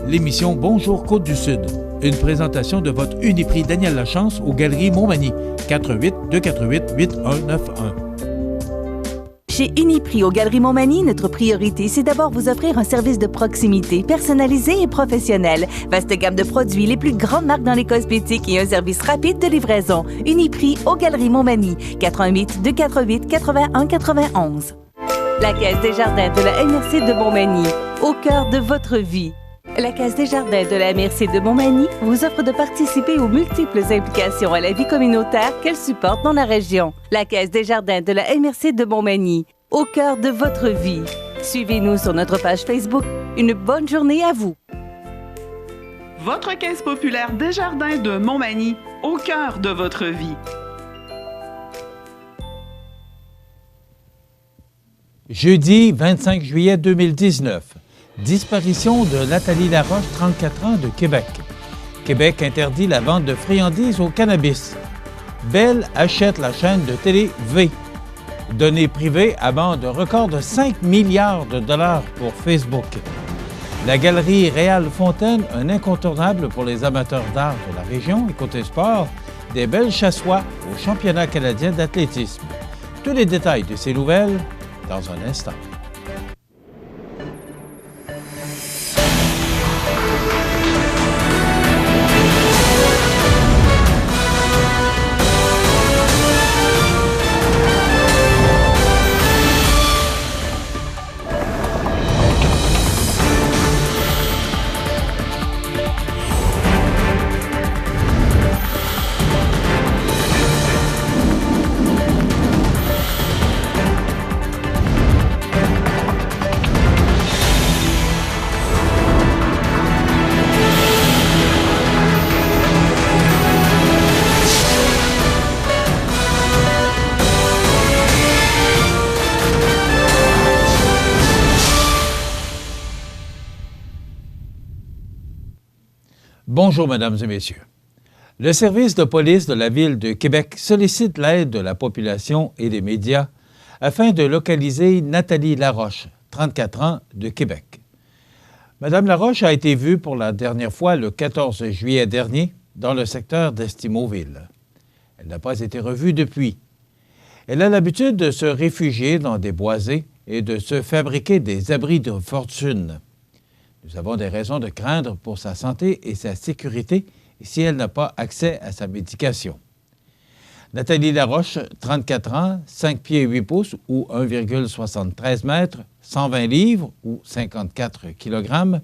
l'émission Bonjour Côte-du-Sud. Une présentation de votre Uniprix Daniel Lachance aux Galeries Montmagny. 418-248-8191. Chez Uniprix aux Galeries Montmagny, notre priorité, c'est d'abord vous offrir un service de proximité, personnalisé et professionnel. Vaste gamme de produits, les plus grandes marques dans les cosmétiques et un service rapide de livraison. Uniprix aux Galeries Montmagny. 418-248-8191. La Caisse des Jardins de la MRC de Montmagny, au cœur de votre vie. La Caisse des Jardins de la MRC de Montmagny vous offre de participer aux multiples implications à la vie communautaire qu'elle supporte dans la région. La Caisse des Jardins de la MRC de Montmagny, au cœur de votre vie. Suivez-nous sur notre page Facebook. Une bonne journée à vous. Votre Caisse populaire des Jardins de Montmagny, au cœur de votre vie. Jeudi 25 juillet 2019. Disparition de Nathalie Laroche, 34 ans, de Québec. Québec interdit la vente de friandises au cannabis. Bell achète la chaîne de télé V. Données privées abondent un record de 5 milliards de dollars pour Facebook. La galerie Réal Fontaine, un incontournable pour les amateurs d'art de la région. Et côté sport, des belles chassois au championnat canadien d'athlétisme. Tous les détails de ces nouvelles dans un instant. Bonjour, mesdames et messieurs. Le service de police de la Ville de Québec sollicite l'aide de la population et des médias afin de localiser Nathalie Laroche, 34 ans, de Québec. Madame Laroche a été vue pour la dernière fois le 14 juillet dernier dans le secteur d'Estimauville. Elle n'a pas été revue depuis. Elle a l'habitude de se réfugier dans des boisés et de se fabriquer des abris de fortune. Nous avons des raisons de craindre pour sa santé et sa sécurité si elle n'a pas accès à sa médication. Nathalie Laroche, 34 ans, 5 pieds 8 pouces ou 1,73 mètres, 120 livres ou 54 kg,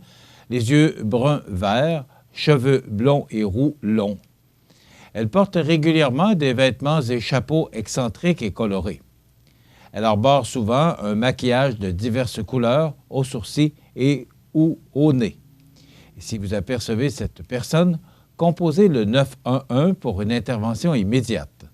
les yeux bruns-verts, cheveux blonds et roux longs. Elle porte régulièrement des vêtements et chapeaux excentriques et colorés. Elle arbore souvent un maquillage de diverses couleurs aux sourcils et ou au nez. Et si vous apercevez cette personne, composez le 911 pour une intervention immédiate.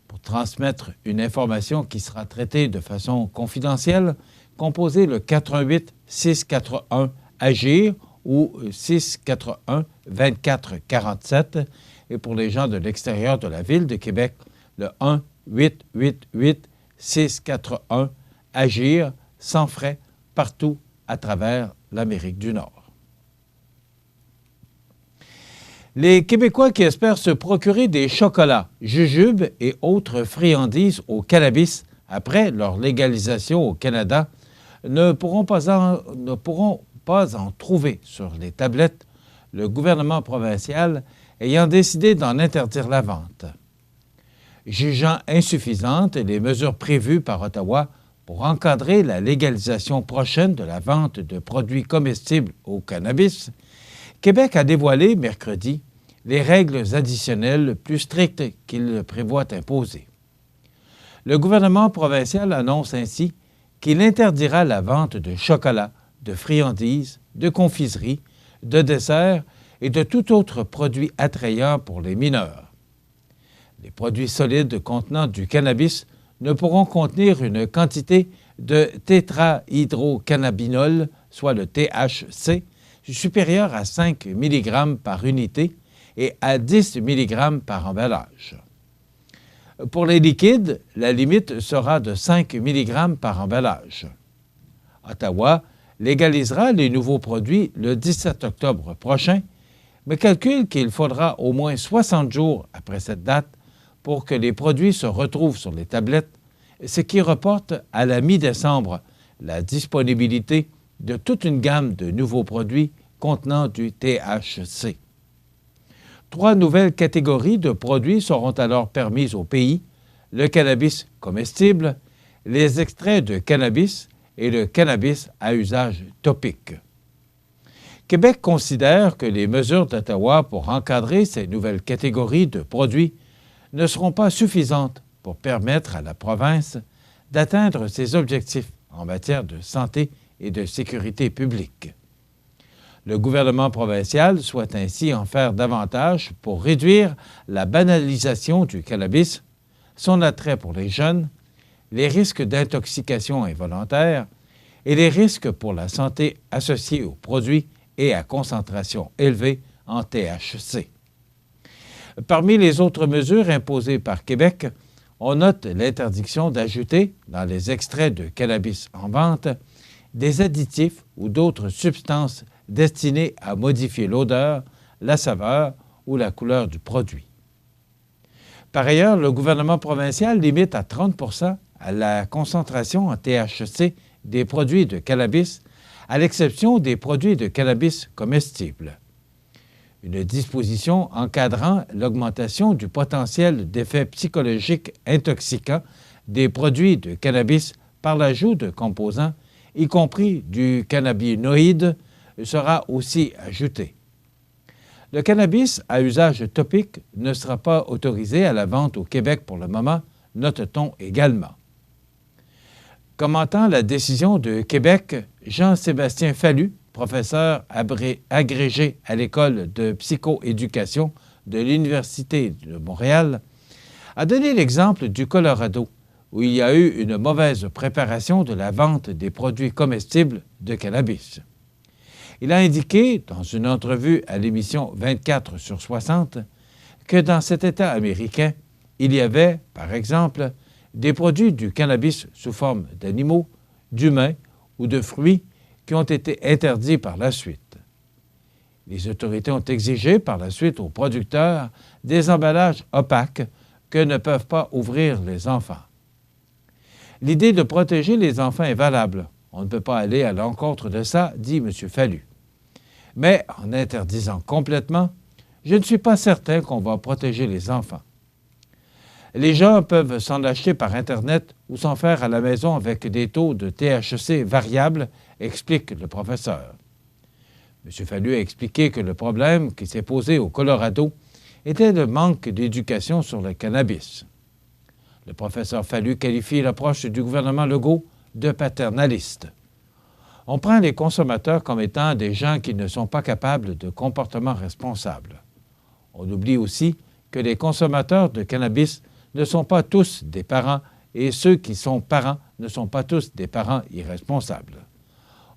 Pour transmettre une information qui sera traitée de façon confidentielle, composez le 418-641-AGIR ou 641-2447. Et pour les gens de l'extérieur de la Ville de Québec, le 1-888-641-AGIR, sans frais, partout à travers l'Amérique du Nord. Les Québécois qui espèrent se procurer des chocolats, jujubes et autres friandises au cannabis après leur légalisation au Canada ne pourront pas en trouver sur les tablettes, le gouvernement provincial ayant décidé d'en interdire la vente. Jugeant insuffisantes les mesures prévues par Ottawa pour encadrer la légalisation prochaine de la vente de produits comestibles au cannabis, Québec a dévoilé mercredi les règles additionnelles plus strictes qu'il prévoit imposer. Le gouvernement provincial annonce ainsi qu'il interdira la vente de chocolat, de friandises, de confiseries, de desserts et de tout autre produit attrayant pour les mineurs. Les produits solides contenant du cannabis ne pourront contenir une quantité de tétrahydrocannabinol, soit le THC, supérieure à 5 mg par unité et à 10 mg par emballage. Pour les liquides, la limite sera de 5 mg par emballage. Ottawa légalisera les nouveaux produits le 17 octobre prochain, mais calcule qu'il faudra au moins 60 jours après cette date pour que les produits se retrouvent sur les tablettes, ce qui reporte à la mi-décembre la disponibilité de toute une gamme de nouveaux produits contenant du THC. 3 nouvelles catégories de produits seront alors permises au pays: le cannabis comestible, les extraits de cannabis et le cannabis à usage topique. Québec considère que les mesures d'Ottawa pour encadrer ces nouvelles catégories de produits ne seront pas suffisantes pour permettre à la province d'atteindre ses objectifs en matière de santé et de sécurité publique. Le gouvernement provincial souhaite ainsi en faire davantage pour réduire la banalisation du cannabis, son attrait pour les jeunes, les risques d'intoxication involontaire et les risques pour la santé associés aux produits et à concentration élevée en THC. Parmi les autres mesures imposées par Québec, on note l'interdiction d'ajouter dans les extraits de cannabis en vente des additifs ou d'autres substances destinées à modifier l'odeur, la saveur ou la couleur du produit. Par ailleurs, le gouvernement provincial limite à 30 % à la concentration en THC des produits de cannabis, à l'exception des produits de cannabis comestibles. Une disposition encadrant l'augmentation du potentiel d'effets psychologiques intoxicants des produits de cannabis par l'ajout de composants, y compris du cannabinoïde, sera aussi ajoutée. Le cannabis à usage topique ne sera pas autorisé à la vente au Québec pour le moment, note-t-on également. Commentant la décision de Québec, Jean-Sébastien Fallu, professeur agrégé à l'École de psychoéducation de l'Université de Montréal, a donné l'exemple du Colorado, où il y a eu une mauvaise préparation de la vente des produits comestibles de cannabis. Il a indiqué, dans une entrevue à l'émission 24/60, que dans cet État américain, il y avait, par exemple, des produits du cannabis sous forme d'animaux, d'humains ou de fruits qui ont été interdits par la suite. Les autorités ont exigé par la suite aux producteurs des emballages opaques que ne peuvent pas ouvrir les enfants. L'idée de protéger les enfants est valable. On ne peut pas aller à l'encontre de ça, dit M. Fallu. Mais en interdisant complètement, je ne suis pas certain qu'on va protéger les enfants. Les gens peuvent s'en acheter par Internet ou s'en faire à la maison avec des taux de THC variables, explique le professeur. M. Fallu a expliqué que le problème qui s'est posé au Colorado était le manque d'éducation sur le cannabis. Le professeur Fallu qualifie l'approche du gouvernement Legault de paternaliste. On prend les consommateurs comme étant des gens qui ne sont pas capables de comportements responsables. On oublie aussi que les consommateurs de cannabis ne sont pas tous des parents et ceux qui sont parents ne sont pas tous des parents irresponsables.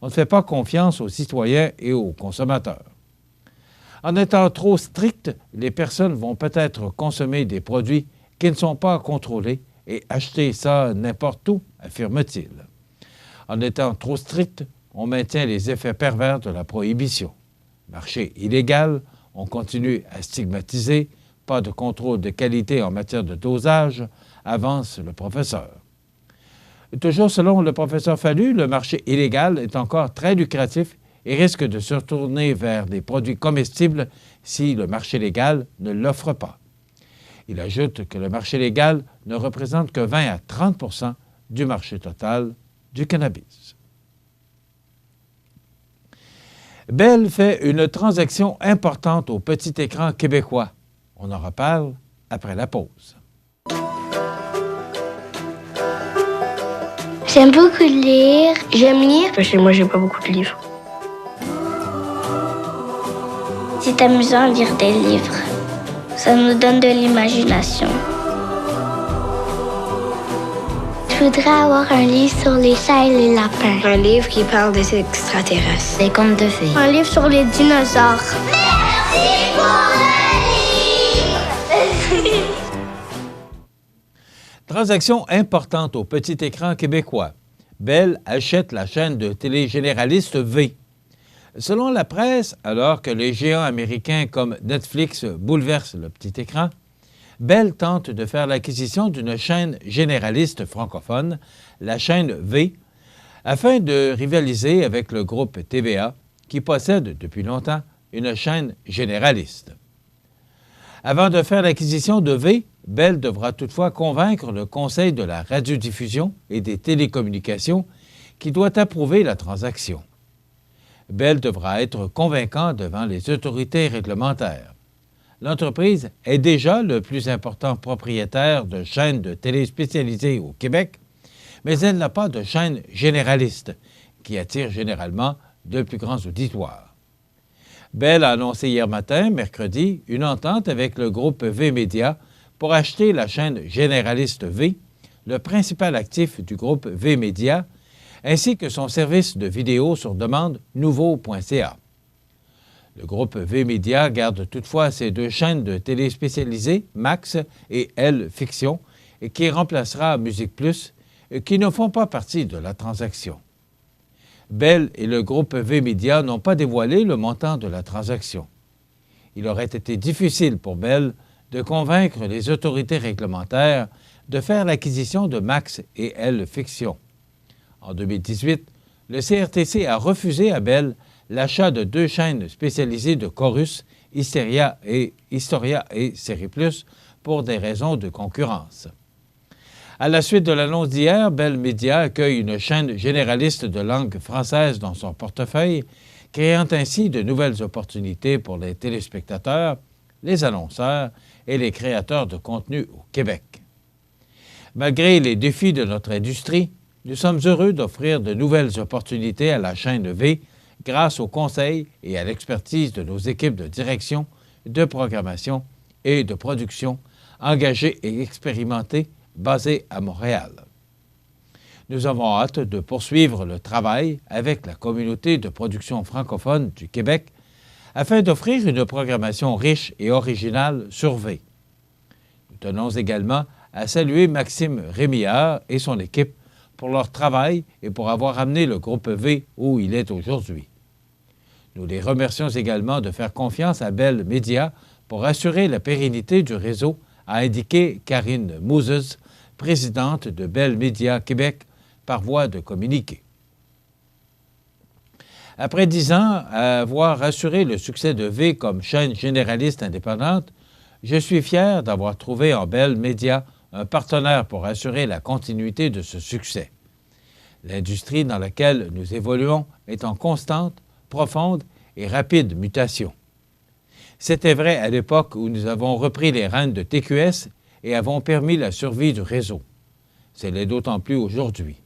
On ne fait pas confiance aux citoyens et aux consommateurs. En étant trop strict, les personnes vont peut-être consommer des produits qui ne sont pas contrôlés et acheter ça n'importe où, affirme-t-il. En étant trop strict, on maintient les effets pervers de la prohibition. Marché illégal, on continue à stigmatiser, pas de contrôle de qualité en matière de dosage, avance le professeur. Toujours selon le professeur Fallu, le marché illégal est encore très lucratif et risque de se retourner vers des produits comestibles si le marché légal ne l'offre pas. Il ajoute que le marché légal ne représente que 20 à 30 % du marché total du cannabis. Bell fait une transaction importante au petit écran québécois. On en reparle après la pause. J'aime beaucoup lire. J'aime lire. Chez moi, j'ai pas beaucoup de livres. C'est amusant de lire des livres. Ça nous donne de l'imagination. Je voudrais avoir un livre sur les chats et les lapins. Un livre qui parle des extraterrestres. Des contes de fées. Un livre sur les dinosaures. Merci pour le livre! Transaction importante au petit écran québécois. Bell achète la chaîne de télé généraliste V. Selon la presse, alors que les géants américains comme Netflix bouleversent le petit écran, Bell tente de faire l'acquisition d'une chaîne généraliste francophone, la chaîne V, afin de rivaliser avec le groupe TVA, qui possède depuis longtemps une chaîne généraliste. Avant de faire l'acquisition de V, Bell devra toutefois convaincre le Conseil de la radiodiffusion et des télécommunications qui doit approuver la transaction. Bell devra être convaincant devant les autorités réglementaires. L'entreprise est déjà le plus important propriétaire de chaînes de télé spécialisées au Québec, mais elle n'a pas de chaîne généraliste, qui attire généralement de plus grands auditoires. Bell a annoncé hier matin, mercredi, une entente avec le groupe V-Média pour acheter la chaîne généraliste V, le principal actif du groupe V-Média, ainsi que son service de vidéo sur demande Nouveau.ca. Le groupe V-Média garde toutefois ses deux chaînes de télé spécialisées, Max et Elle Fiction, et qui remplacera Musique Plus, qui ne font pas partie de la transaction. Bell et le groupe V-Média n'ont pas dévoilé le montant de la transaction. Il aurait été difficile pour Bell de convaincre les autorités réglementaires de faire l'acquisition de Max et Elle Fiction. En 2018, le CRTC a refusé à Bell l'achat de deux chaînes spécialisées de Corus, Historia et Série Plus, pour des raisons de concurrence. À la suite de l'annonce d'hier, Bell Media accueille une chaîne généraliste de langue française dans son portefeuille, créant ainsi de nouvelles opportunités pour les téléspectateurs, les annonceurs et les créateurs de contenu au Québec. Malgré les défis de notre industrie, nous sommes heureux d'offrir de nouvelles opportunités à la chaîne V grâce au conseil et à l'expertise de nos équipes de direction, de programmation et de production engagées et expérimentées basées à Montréal. Nous avons hâte de poursuivre le travail avec la communauté de production francophone du Québec afin d'offrir une programmation riche et originale sur V. Nous tenons également à saluer Maxime Rémillard et son équipe pour leur travail et pour avoir amené le groupe V où il est aujourd'hui. Nous les remercions également de faire confiance à Bell Media pour assurer la pérennité du réseau, a indiqué Karine Mouzes, présidente de Bell Media Québec, par voie de communiqué. Après 10 ans à avoir assuré le succès de V comme chaîne généraliste indépendante, je suis fier d'avoir trouvé en Bell Media un partenaire pour assurer la continuité de ce succès. L'industrie dans laquelle nous évoluons est en constante, profonde et rapide mutation. C'était vrai à l'époque où nous avons repris les rênes de TQS et avons permis la survie du réseau. C'est l'est d'autant plus aujourd'hui.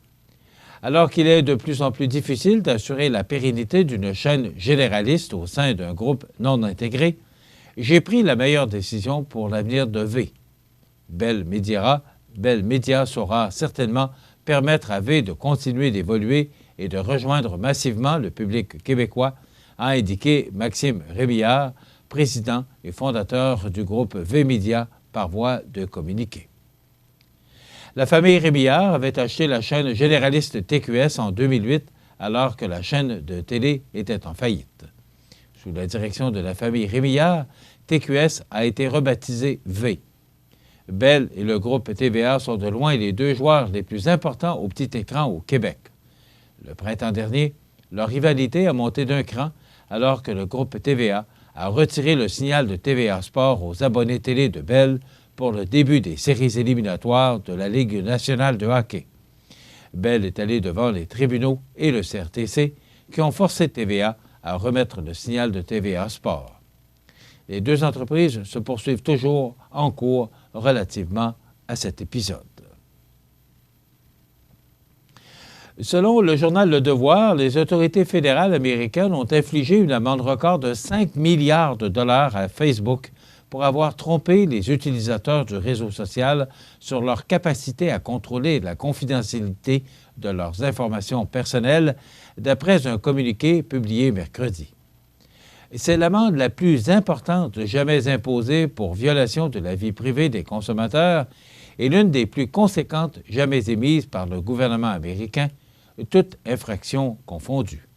Alors qu'il est de plus en plus difficile d'assurer la pérennité d'une chaîne généraliste au sein d'un groupe non intégré, j'ai pris la meilleure décision pour l'avenir de V. Bell Media saura certainement permettre à V de continuer d'évoluer et de rejoindre massivement le public québécois, a indiqué Maxime Rémillard, président et fondateur du groupe V-Média par voie de communiqué. La famille Rémillard avait acheté la chaîne généraliste TQS en 2008 alors que la chaîne de télé était en faillite. Sous la direction de la famille Rémillard, TQS a été rebaptisé V. Bell et le groupe TVA sont de loin les deux joueurs les plus importants au petit écran au Québec. Le printemps dernier, leur rivalité a monté d'un cran alors que le groupe TVA a retiré le signal de TVA Sport aux abonnés télé de Bell pour le début des séries éliminatoires de la Ligue nationale de hockey. Bell est allé devant les tribunaux et le CRTC qui ont forcé TVA à remettre le signal de TVA Sport. Les deux entreprises se poursuivent toujours en cours relativement à cet épisode. Selon le journal Le Devoir, les autorités fédérales américaines ont infligé une amende record de 5 milliards de dollars à Facebook pour avoir trompé les utilisateurs du réseau social sur leur capacité à contrôler la confidentialité de leurs informations personnelles, d'après un communiqué publié mercredi. C'est l'amende la plus importante jamais imposée pour violation de la vie privée des consommateurs et l'une des plus conséquentes jamais émises par le gouvernement américain, toutes infractions confondues.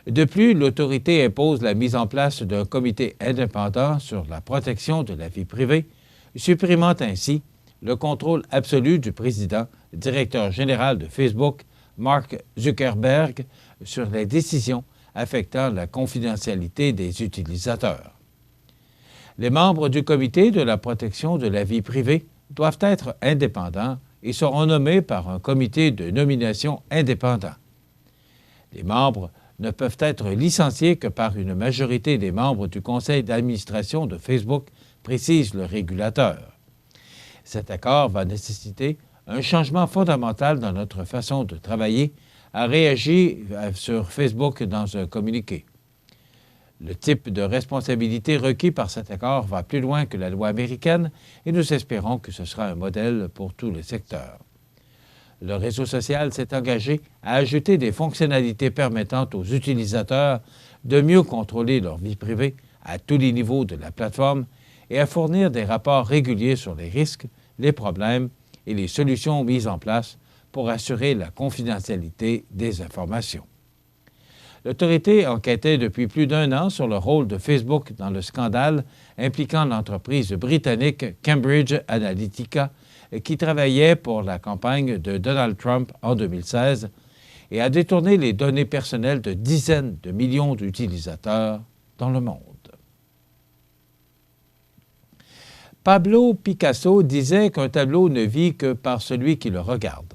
De plus, l'autorité impose la mise en place d'un comité indépendant sur la protection de la vie privée, supprimant ainsi le contrôle absolu du président, directeur général de Facebook, Mark Zuckerberg, sur les décisions affectant la confidentialité des utilisateurs. Les membres du comité de la protection de la vie privée doivent être indépendants et seront nommés par un comité de nomination indépendant. Les membres ne peuvent être licenciés que par une majorité des membres du conseil d'administration de Facebook, précise le régulateur. Cet accord va nécessiter un changement fondamental dans notre façon de travailler, a réagi sur Facebook dans un communiqué. Le type de responsabilité requis par cet accord va plus loin que la loi américaine et nous espérons que ce sera un modèle pour tous les secteurs. Le réseau social s'est engagé à ajouter des fonctionnalités permettant aux utilisateurs de mieux contrôler leur vie privée à tous les niveaux de la plateforme et à fournir des rapports réguliers sur les risques, les problèmes et les solutions mises en place pour assurer la confidentialité des informations. L'autorité enquêtait depuis plus d'1 an sur le rôle de Facebook dans le scandale impliquant l'entreprise britannique Cambridge Analytica qui travaillait pour la campagne de Donald Trump en 2016 et a détourné les données personnelles de dizaines de millions d'utilisateurs dans le monde. Pablo Picasso disait qu'un tableau ne vit que par celui qui le regarde.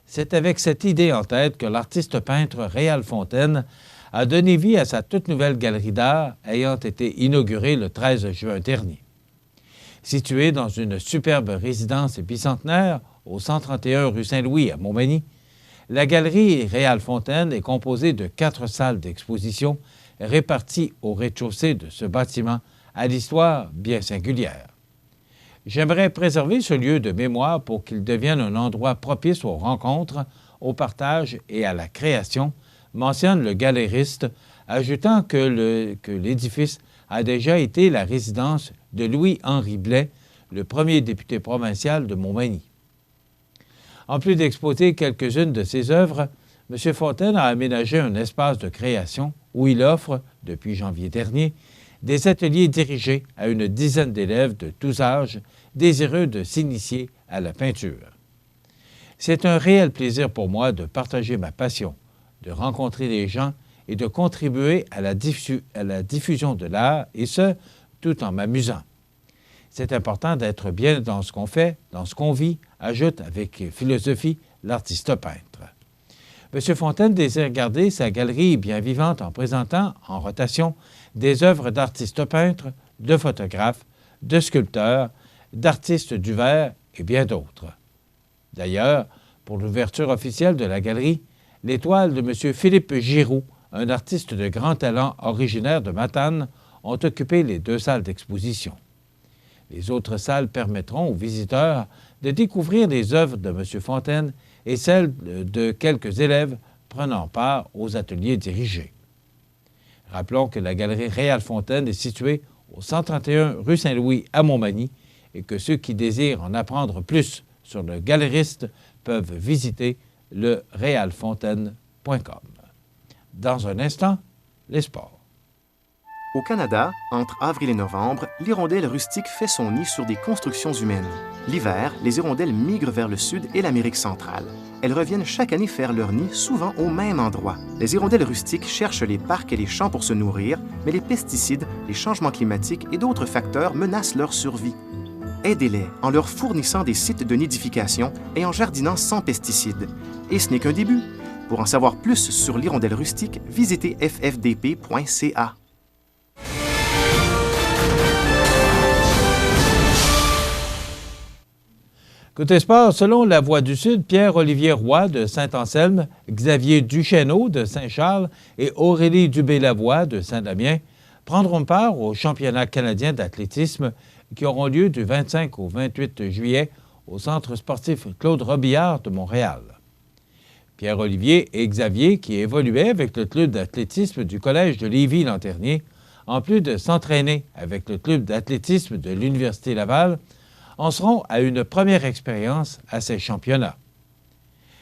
C'est avec cette idée en tête que l'artiste peintre Réal Fontaine a donné vie à sa toute nouvelle galerie d'art ayant été inaugurée le 13 juin dernier. Située dans une superbe résidence bicentenaire au 131 rue Saint-Louis à Montmagny, la galerie Réal Fontaine est composée de 4 salles d'exposition réparties au rez-de-chaussée de ce bâtiment à l'histoire bien singulière. J'aimerais préserver ce lieu de mémoire pour qu'il devienne un endroit propice aux rencontres, au partage et à la création, mentionne le galériste, ajoutant que l'édifice a déjà été la résidence de Louis-Henri Blais, le premier député provincial de Montmagny. En plus d'exposer quelques-unes de ses œuvres, M. Fontaine a aménagé un espace de création où il offre, depuis janvier dernier, des ateliers dirigés à une dizaine d'élèves de tous âges désireux de s'initier à la peinture. C'est un réel plaisir pour moi de partager ma passion, de rencontrer les gens et de contribuer à la diffusion de l'art, et ce, tout en m'amusant. C'est important d'être bien dans ce qu'on fait, dans ce qu'on vit, ajoute avec philosophie l'artiste peintre. M. Fontaine désire garder sa galerie bien vivante en présentant, en rotation, des œuvres d'artistes peintres, de photographes, de sculpteurs, d'artistes du verre et bien d'autres. D'ailleurs, pour l'ouverture officielle de la galerie, les toiles de M. Philippe Giroux, un artiste de grand talent originaire de Matane, ont occupé les 2 salles d'exposition. Les autres salles permettront aux visiteurs de découvrir les œuvres de M. Fontaine et celles de quelques élèves prenant part aux ateliers dirigés. Rappelons que la galerie Réal Fontaine est située au 131 rue Saint-Louis à Montmagny et que ceux qui désirent en apprendre plus sur le galériste peuvent visiter le realfontaine.com. Dans un instant, les sports. Au Canada, entre avril et novembre, l'hirondelle rustique fait son nid sur des constructions humaines. L'hiver, les hirondelles migrent vers le sud et l'Amérique centrale. Elles reviennent chaque année faire leur nid, souvent au même endroit. Les hirondelles rustiques cherchent les parcs et les champs pour se nourrir, mais les pesticides, les changements climatiques et d'autres facteurs menacent leur survie. Aidez-les en leur fournissant des sites de nidification et en jardinant sans pesticides. Et ce n'est qu'un début. Pour en savoir plus sur l'hirondelle rustique, visitez ffdp.ca. Côté sport, selon La Voix du Sud, Pierre-Olivier Roy de Saint-Anselme, Xavier Duchesneau de Saint-Charles et Aurélie Dubé-Lavoie de Saint-Damien prendront part au championnat canadien d'athlétisme qui auront lieu du 25 au 28 juillet au Centre sportif Claude Robillard de Montréal. Pierre-Olivier et Xavier, qui évoluaient avec le club d'athlétisme du Collège de Lévis-Lanternier, en plus de s'entraîner avec le club d'athlétisme de l'Université Laval, en seront à une première expérience à ces championnats.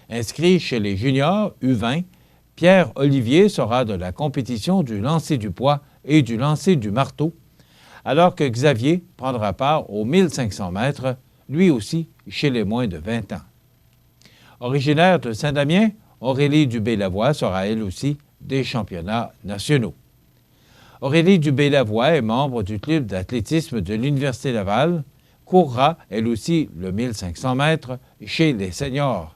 Inscrit chez les juniors U20, Pierre Olivier sera de la compétition du lancer du poids et du lancer du marteau, alors que Xavier prendra part aux 1500 mètres, lui aussi chez les moins de 20 ans. Originaire de Saint-Damien, Aurélie Dubé-Lavoie sera elle aussi des championnats nationaux. Aurélie Dubé-Lavoie est membre du club d'athlétisme de l'Université Laval, courra elle aussi le 1500 mètres chez les seniors.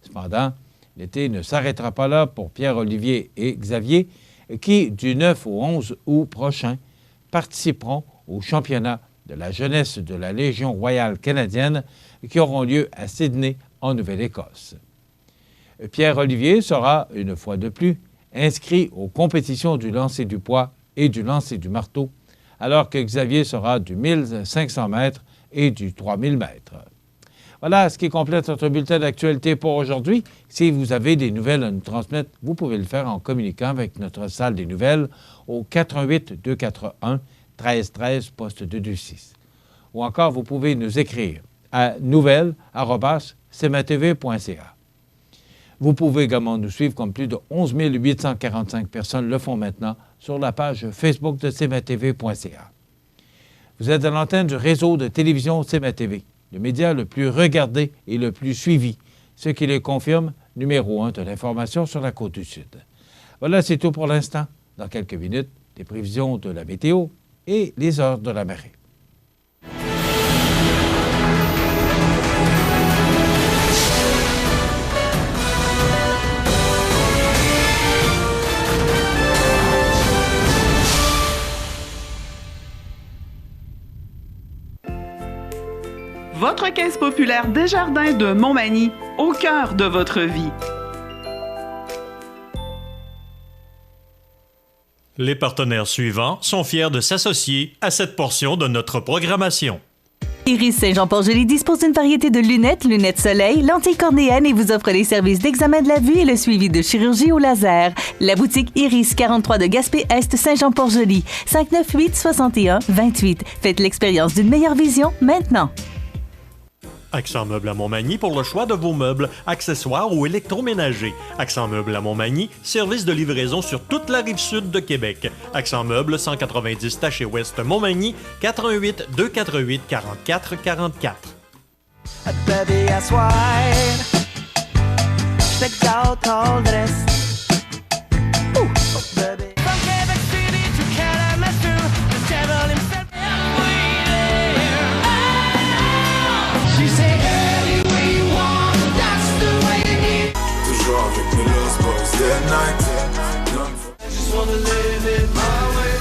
Cependant, l'été ne s'arrêtera pas là pour Pierre-Olivier et Xavier, qui, du 9 au 11 août prochain, participeront aux championnats de la jeunesse de la Légion royale canadienne qui auront lieu à Sydney, en Nouvelle-Écosse. Pierre-Olivier sera, une fois de plus, inscrit aux compétitions du lancer du poids et du lancer du marteau, alors que Xavier sera du 1500 mètres et du 3000 mètres. Voilà ce qui complète notre bulletin d'actualité pour aujourd'hui. Si vous avez des nouvelles à nous transmettre, vous pouvez le faire en communiquant avec notre salle des nouvelles au 88 241 13 13 poste 226. Ou encore, vous pouvez nous écrire à nouvelles@cmatv.ca. Vous pouvez également nous suivre comme plus de 11 845 personnes le font maintenant sur la page Facebook de cmatv.ca. Vous êtes à l'antenne du réseau de télévision CMA-TV, le média le plus regardé et le plus suivi, ce qui les confirme numéro 1 de l'information sur la Côte-du-Sud. Voilà, c'est tout pour l'instant. Dans quelques minutes, les prévisions de la météo et les heures de la marée. Votre caisse populaire Desjardins de Montmagny, au cœur de votre vie. Les partenaires suivants sont fiers de s'associer à cette portion de notre programmation. Iris Saint-Jean-Port-Joli dispose d'une variété de lunettes soleil, lentilles cornéennes et vous offre les services d'examen de la vue et le suivi de chirurgie au laser. La boutique Iris 43 de Gaspé-Est Saint-Jean-Port-Joli, 598 61 28. Faites l'expérience d'une meilleure vision maintenant. Accent Meubles à Montmagny pour le choix de vos meubles, accessoires ou électroménagers. Accent Meubles à Montmagny, service de livraison sur toute la rive sud de Québec. Accent Meubles, 190 Taché Ouest Montmagny, 418 248 44 44. Baby, I swear, check out all this. Ooh, baby. From Quebec City to Kalamazoo, the devil himself. She said, anyway you want, that's the way you need. Toujours avec mes lost boys, day and night. I just wanna live it my way.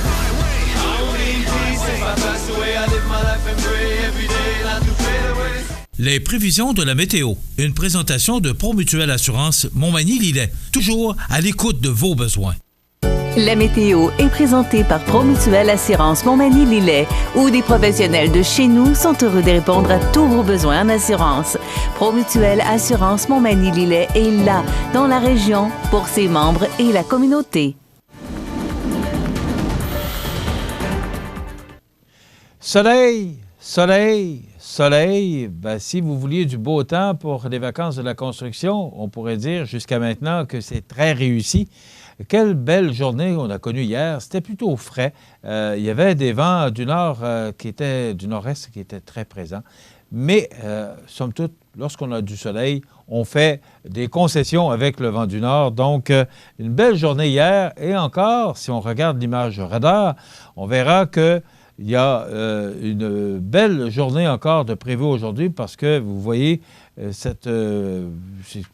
I need peace if I pass away. I live my life and pray every day not to fade away. Les prévisions de la météo. Une présentation de Promutuelle Assurance Montmagny-Lillet. Toujours à l'écoute de vos besoins. La météo est présentée par Promutuelle Assurance Montmagny-Lillet, où des professionnels de chez nous sont heureux de répondre à tous vos besoins en assurance. Promutuelle Assurance Montmagny-Lillet est là, dans la région, pour ses membres et la communauté. Soleil, soleil, soleil. Ben, si vous vouliez du beau temps pour les vacances de la construction, on pourrait dire jusqu'à maintenant que c'est très réussi. Quelle belle journée on a connue hier. C'était plutôt frais. Il y avait des vents du nord du nord-est qui étaient très présents. Mais, somme toute, lorsqu'on a du soleil, on fait des concessions avec le vent du nord. Donc, une belle journée hier. Et encore, si on regarde l'image radar, on verra qu'il y a une belle journée encore de prévu aujourd'hui parce que vous voyez ces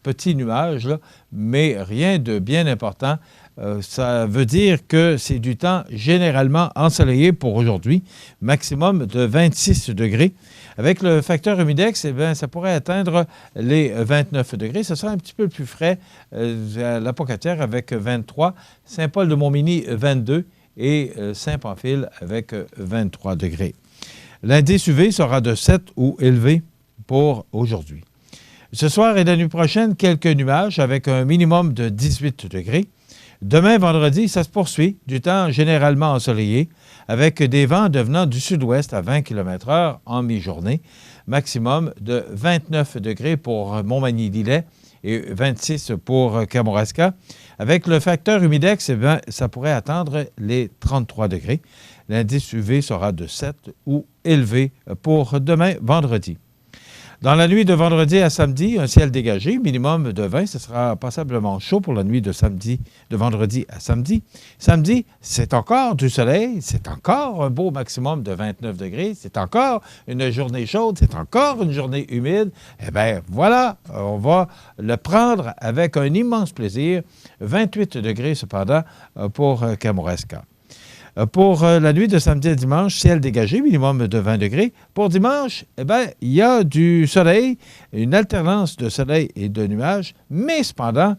petits nuages-là, mais rien de bien important. Ça veut dire que c'est du temps généralement ensoleillé pour aujourd'hui, maximum de 26 degrés. Avec le facteur humidex, eh bien, ça pourrait atteindre les 29 degrés. Ce sera un petit peu plus frais à la Pocatière avec 23, Saint-Paul-de-Montmagny 22 et Saint-Pamphile avec 23 degrés. L'indice UV sera de 7 ou élevé pour aujourd'hui. Ce soir et la nuit prochaine, quelques nuages avec un minimum de 18 degrés. Demain, vendredi, ça se poursuit, du temps généralement ensoleillé, avec des vents devenant du sud-ouest à 20 km/h en mi-journée, maximum de 29 degrés pour Montmagny-Lillet et 26 pour Kamouraska. Avec le facteur humidex, ça pourrait atteindre les 33 degrés. L'indice UV sera de 7 ou élevé pour demain, vendredi. Dans la nuit de vendredi à samedi, un ciel dégagé, minimum de 20. Ce sera passablement chaud pour la nuit de vendredi à samedi. Samedi, c'est encore du soleil, c'est encore un beau maximum de 29 degrés, c'est encore une journée chaude, c'est encore une journée humide. Eh bien, voilà, on va le prendre avec un immense plaisir. 28 degrés cependant pour Kamouraska. Pour la nuit de samedi à dimanche, ciel dégagé, minimum de 20 degrés. Pour dimanche, eh bien, il y a du soleil, une alternance de soleil et de nuages, mais cependant,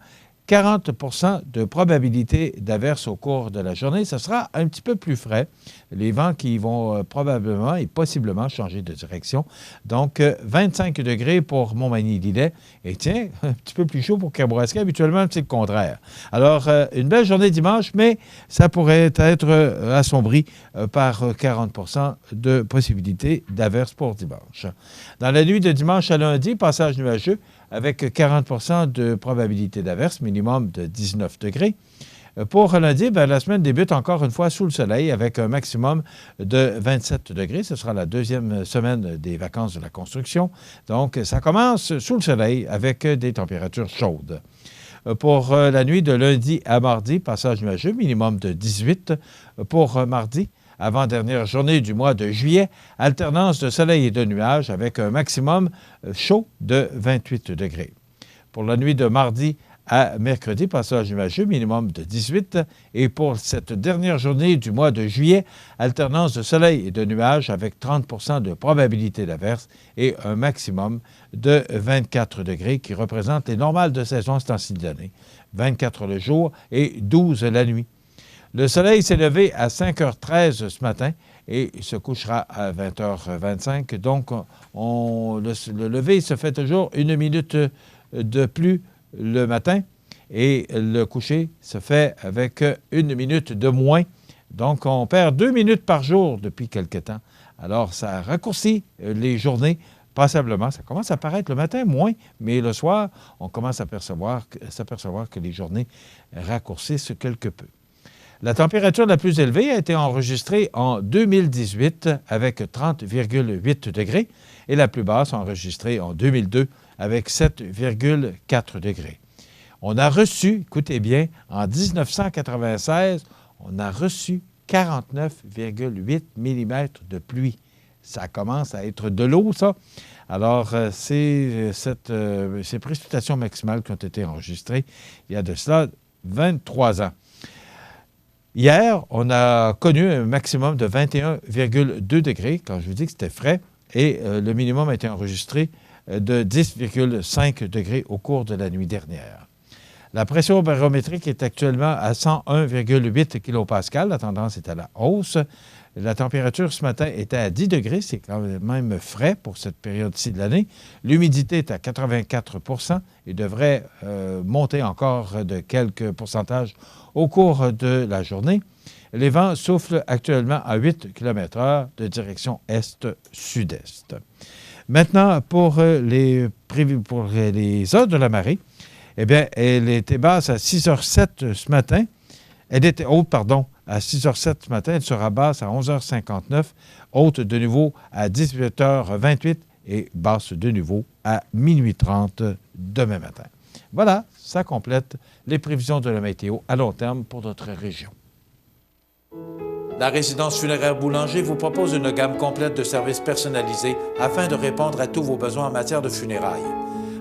40 % de probabilité d'averse au cours de la journée. Ce sera un petit peu plus frais. Les vents qui vont probablement et possiblement changer de direction. Donc, 25 degrés pour Montmagny-Lillet. Et tiens, un petit peu plus chaud pour Kamouraska. Habituellement, c'est le contraire. Alors, une belle journée dimanche, mais ça pourrait être assombri par 40 % de possibilité d'averse pour dimanche. Dans la nuit de dimanche à lundi, passage nuageux, avec 40 % de probabilité d'averse, minimum de 19 degrés. Pour lundi, la semaine débute encore une fois sous le soleil avec un maximum de 27 degrés. Ce sera la deuxième semaine des vacances de la construction. Donc, ça commence sous le soleil avec des températures chaudes. Pour la nuit de lundi à mardi, passage nuageux, minimum de 18. Pour mardi, avant-dernière journée du mois de juillet, alternance de soleil et de nuages avec un maximum chaud de 28 degrés. Pour la nuit de mardi à mercredi, passage nuageux, minimum de 18. Et pour cette dernière journée du mois de juillet, alternance de soleil et de nuages avec 30 % de probabilité d'averse et un maximum de 24 degrés qui représente les normales de saison ce temps-ci de l'année. 24 le jour et 12 la nuit. Le soleil s'est levé à 5h13 ce matin et se couchera à 20h25. Donc, le lever se fait toujours 1 minute de plus le matin et le coucher se fait avec 1 minute de moins. Donc, on perd 2 minutes par jour depuis quelque temps. Alors, ça raccourcit les journées passablement. Ça commence à paraître le matin moins, mais le soir, on commence à s'apercevoir que les journées raccourcissent quelque peu. La température la plus élevée a été enregistrée en 2018 avec 30,8 degrés et la plus basse enregistrée en 2002 avec 7,4 degrés. On a reçu, écoutez bien, en 1996, on a reçu 49,8 mm de pluie. Ça commence à être de l'eau, ça. Alors, c'est ces précipitations maximales qui ont été enregistrées il y a de cela 23 ans. Hier, on a connu un maximum de 21,2 degrés, quand je vous dis que c'était frais, et le minimum a été enregistré de 10,5 degrés au cours de la nuit dernière. La pression barométrique est actuellement à 101,8 kPa. La tendance est à la hausse. La température ce matin était à 10 degrés. C'est quand même frais pour cette période-ci de l'année. L'humidité est à 84 % et devrait monter encore de quelques pourcentages au cours de la journée. Les vents soufflent actuellement à 8 km/h de direction est-sud-est. Maintenant, pour les heures de la marée, eh bien, elle était basse à 6h07 ce matin. Elle était haute, à 6h07 ce matin. Elle sera basse à 11h59, haute de nouveau à 18h28 et basse de nouveau à minuit 30 demain matin. Voilà, ça complète les prévisions de la météo à long terme pour notre région. La résidence funéraire Boulanger vous propose une gamme complète de services personnalisés afin de répondre à tous vos besoins en matière de funérailles.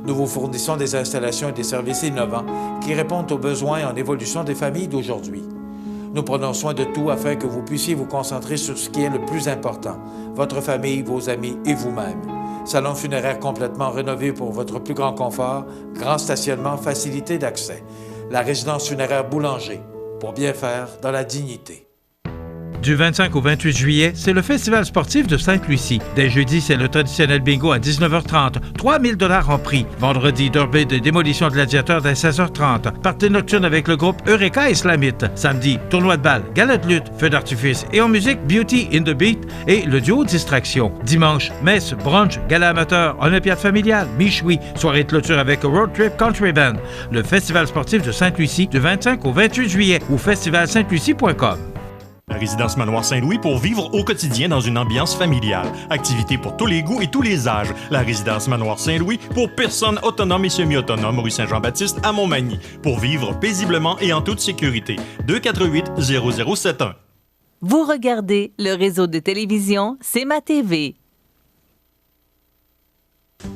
Nous vous fournissons des installations et des services innovants qui répondent aux besoins en évolution des familles d'aujourd'hui. Nous prenons soin de tout afin que vous puissiez vous concentrer sur ce qui est le plus important, votre famille, vos amis et vous-même. Salon funéraire complètement rénové pour votre plus grand confort, grand stationnement, facilité d'accès. La résidence funéraire Boulanger, pour bien faire dans la dignité. Du 25 au 28 juillet, c'est le Festival sportif de Sainte-Lucie. Dès jeudi, c'est le traditionnel bingo à 19h30. 3 000 $ en prix. Vendredi, derby de démolition de gladiateurs dès 16h30. Partie nocturne avec le groupe Eureka Islamite. Samedi, tournoi de balle, gala de lutte, feu d'artifice et en musique, Beauty in the Beat et le duo Distraction. Dimanche, messe, brunch, gala amateur, olympiade familiale, michoui, soirée de clôture avec Road Trip Country Band. Le Festival sportif de Sainte-Lucie du 25 au 28 juillet ou festivalsaintlucie.com. La résidence Manoir Saint-Louis pour vivre au quotidien dans une ambiance familiale. Activités pour tous les goûts et tous les âges. La résidence Manoir Saint-Louis pour personnes autonomes et semi-autonomes, rue Saint-Jean-Baptiste à Montmagny. Pour vivre paisiblement et en toute sécurité. 248-0071. Vous regardez le réseau de télévision C'est ma TV.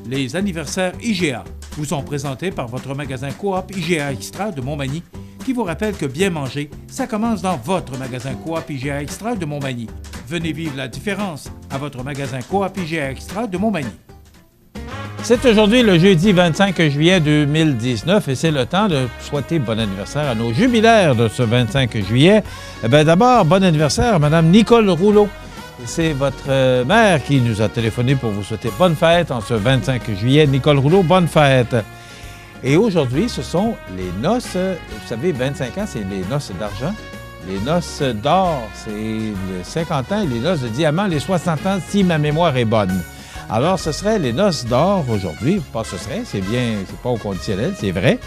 Les anniversaires IGA vous sont présentés par votre magasin Coop IGA Extra de Montmagny, qui vous rappelle que bien manger, ça commence dans votre magasin Coop IGA Extra de Montmagny. Venez vivre la différence à votre magasin Coop IGA Extra de Montmagny. C'est aujourd'hui le jeudi 25 juillet 2019 et c'est le temps de souhaiter bon anniversaire à nos jubilaires de ce 25 juillet. D'abord, bon anniversaire à Mme Nicole Rouleau. C'est votre mère qui nous a téléphoné pour vous souhaiter bonne fête en ce 25 juillet. Nicole Rouleau, bonne fête! Et aujourd'hui, ce sont les noces, vous savez, 25 ans, c'est les noces d'argent. Les noces d'or, c'est les 50 ans, et les noces de diamant, les 60 ans, si ma mémoire est bonne. Alors, ce serait les noces d'or aujourd'hui. Pas ce serait, c'est bien, c'est pas au conditionnel, c'est vrai.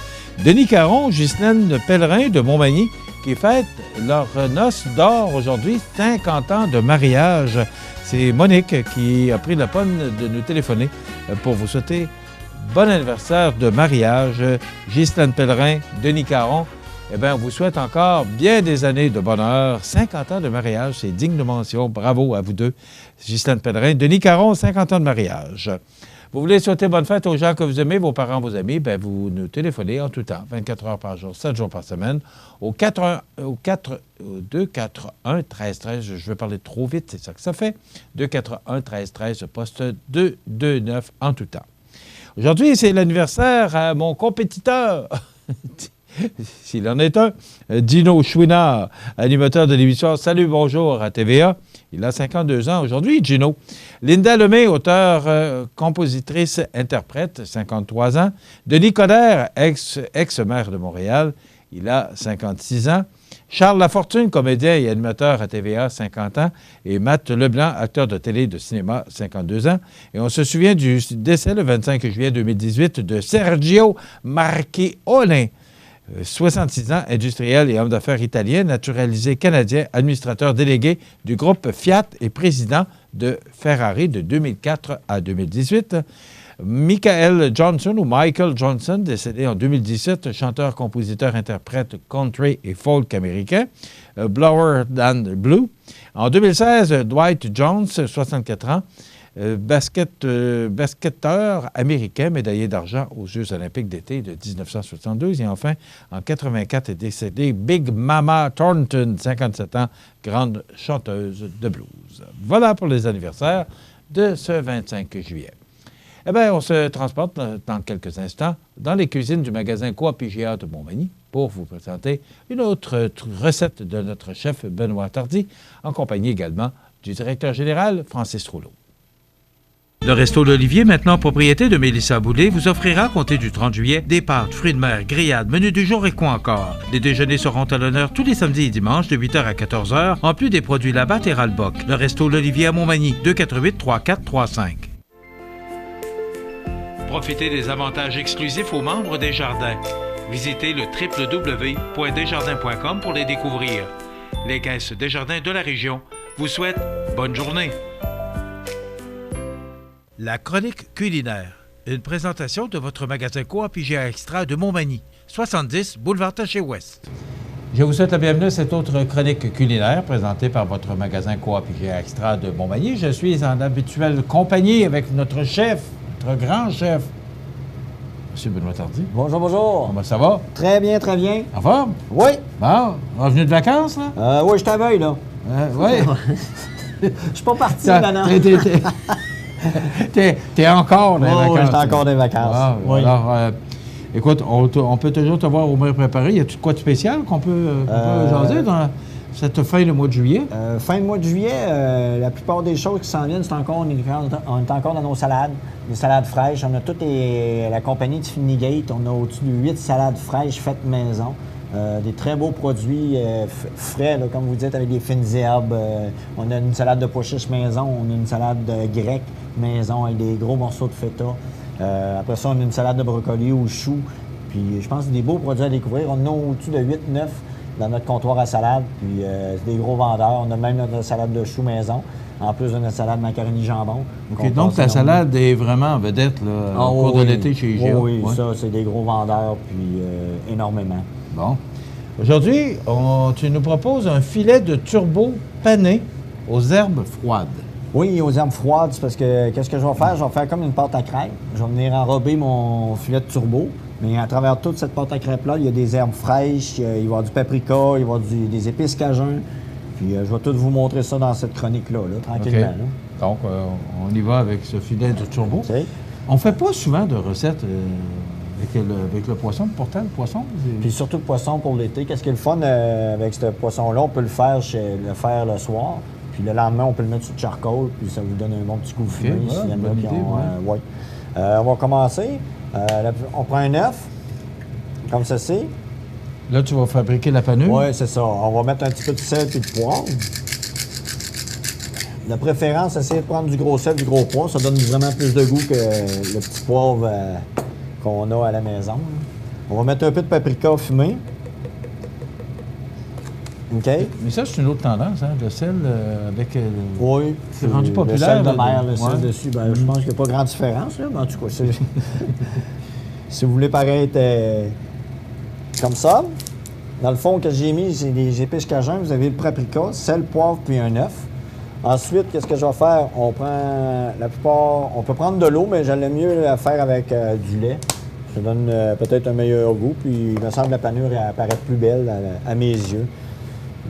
Denis Caron, Ghislaine Pellerin de Montmagny, qui fêtent leurs noces d'or aujourd'hui, 50 ans de mariage. C'est Monique qui a pris la peine de nous téléphoner pour vous souhaiter bon anniversaire de mariage. Ghislaine Pellerin, Denis Caron, on vous souhaite encore bien des années de bonheur. 50 ans de mariage, c'est digne de mention. Bravo à vous deux. Ghislaine Pellerin, Denis Caron, 50 ans de mariage. Vous voulez souhaiter bonne fête aux gens que vous aimez, vos parents, vos amis, vous nous téléphonez en tout temps, 24 heures par jour, 7 jours par semaine, au 241-1313. Je vais parler trop vite, c'est ça que ça fait. 241-1313, poste 229 en tout temps. Aujourd'hui, c'est l'anniversaire à mon compétiteur, s'il en est un, Dino Chouinard, animateur de l'émission Salut, bonjour à TVA. Il a 52 ans aujourd'hui, Gino. Linda Lemay, auteure, compositrice, interprète, 53 ans. Denis Coderre, ex-maire de Montréal, il a 56 ans. Charles Lafortune, comédien et animateur à TVA, 50 ans. Et Matt Leblanc, acteur de télé et de cinéma, 52 ans. Et on se souvient du décès le 25 juillet 2018 de Sergio Marchionne, 66 ans, industriel et homme d'affaires italien, naturalisé canadien, administrateur délégué du groupe Fiat et président de Ferrari de 2004 à 2018. Michael Johnson, ou Michael Johnson, décédé en 2017, chanteur, compositeur, interprète country et folk américain, Blower Than Blue. En 2016, Dwight Jones, 64 ans, basketteur américain, médaillé d'argent aux Jeux olympiques d'été de 1972. Et enfin, en 84 est décédée Big Mama Thornton, 57 ans, grande chanteuse de blues. Voilà pour les anniversaires de ce 25 juillet. On se transporte dans quelques instants dans les cuisines du magasin Coop IGA de Montmagny pour vous présenter une autre recette de notre chef Benoît Tardy, en compagnie également du directeur général Francis Rouleau. Le Resto l'Olivier, maintenant propriété de Mélissa Boulay, vous offrira, compté du 30 juillet, des pâtes, fruits de mer, grillades, menus du jour et quoi encore. Les déjeuners seront à l'honneur tous les samedis et dimanches de 8h à 14h, en plus des produits Labatt et Ralbock. Le Resto l'Olivier à Montmagny, 248-3435. Profitez des avantages exclusifs aux membres des Jardins. Visitez le www.desjardins.com pour les découvrir. Les caisses Desjardins de la région vous souhaitent bonne journée. La chronique culinaire, une présentation de votre magasin Coop IGA Extra de Montmagny, 70 boulevard Taché-Ouest. Je vous souhaite la bienvenue à cette autre chronique culinaire présentée par votre magasin Coop IGA Extra de Montmagny. Je suis en habituelle compagnie avec notre chef, notre grand chef, M. Benoît Tardy. Bonjour, bonjour. Comment ça va? Très bien, très bien. En forme? Oui. Bon, revenu de vacances, là? Oui, je t'aveuille, là. Oui. Je suis pas parti, maintenant. T'es encore dans les vacances. Oui, j'étais encore dans les vacances. Ah, oui. Alors, écoute, on peut toujours te voir au moins préparé. Y a-tu quoi de spécial qu'on peut jaser Ça te fait le mois de juillet? Fin de mois de juillet, la plupart des choses qui s'en viennent, on est encore dans nos salades. Des salades fraîches. On a toute la compagnie de Finigate. On a au-dessus de 8 salades fraîches faites maison. Des très beaux produits frais, là, comme vous dites, avec des fines herbes. On a une salade de pois chiches maison. On a une salade grecque maison avec des gros morceaux de feta. Après ça, on a une salade de brocoli au chou. Puis je pense que c'est des beaux produits à découvrir. On en a au-dessus de 8-9 dans notre comptoir à salade. Puis c'est des gros vendeurs. On a même notre salade de chou maison, en plus de notre salade macaroni jambon. OK, donc ta salade est vraiment en vedette là, au cours de l'été chez IGA. Oui, ça, c'est des gros vendeurs, puis énormément. Bon. Aujourd'hui, tu nous proposes un filet de turbo pané aux herbes froides. Oui, aux herbes froides, c'est parce que qu'est-ce que je vais faire? Je vais faire comme une pâte à crêpes. Je vais venir enrober mon filet de turbo. Mais à travers toute cette pâte à crêpes-là, il y a des herbes fraîches, il va y avoir du paprika, il va y avoir des épices cajun. Puis je vais tout vous montrer ça dans cette chronique-là, tranquillement. Okay. Là. Donc, on y va avec ce filet de turbo. Okay. On ne fait pas souvent de recettes avec le poisson. Pourtant, le poisson... Puis surtout le poisson pour l'été. Qu'est-ce qui est le fun avec ce poisson-là? On peut le faire le soir. Puis le lendemain, on peut le mettre sur le charcoal. Puis ça vous donne un bon petit coup fumé. On va commencer. On prend un œuf, comme ceci. Là, tu vas fabriquer la panure? Oui, c'est ça. On va mettre un petit peu de sel et de poivre. De préférence, essayez de prendre du gros sel, du gros poivre. Ça donne vraiment plus de goût que le petit poivre qu'on a à la maison. On va mettre un peu de paprika fumé. OK? Mais ça, c'est une autre tendance, hein? Le sel avec... oui. C'est rendu populaire. Le sel de mer, le sel dessus. Ben, je pense qu'il n'y a pas grande différence, là. Mais en tout cas, si vous voulez paraître comme ça, dans le fond, que j'ai mis, c'est des épices cajun. Vous avez le paprika, sel, poivre, puis un œuf. Ensuite, qu'est-ce que je vais faire? On peut prendre de l'eau, mais j'aime mieux la faire avec du lait. Ça donne peut-être un meilleur goût, puis il me semble que la panure apparaît plus belle à mes yeux.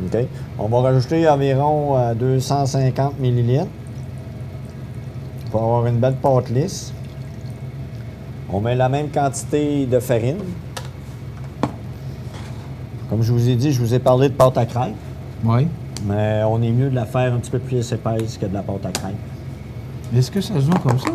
Okay. On va rajouter environ 250 ml pour avoir une belle pâte lisse. On met la même quantité de farine. Comme je vous ai dit, je vous ai parlé de pâte à crêpes. Oui. Mais on est mieux de la faire un petit peu plus épaisse que de la pâte à crêpes. Est-ce que ça se vend comme ça?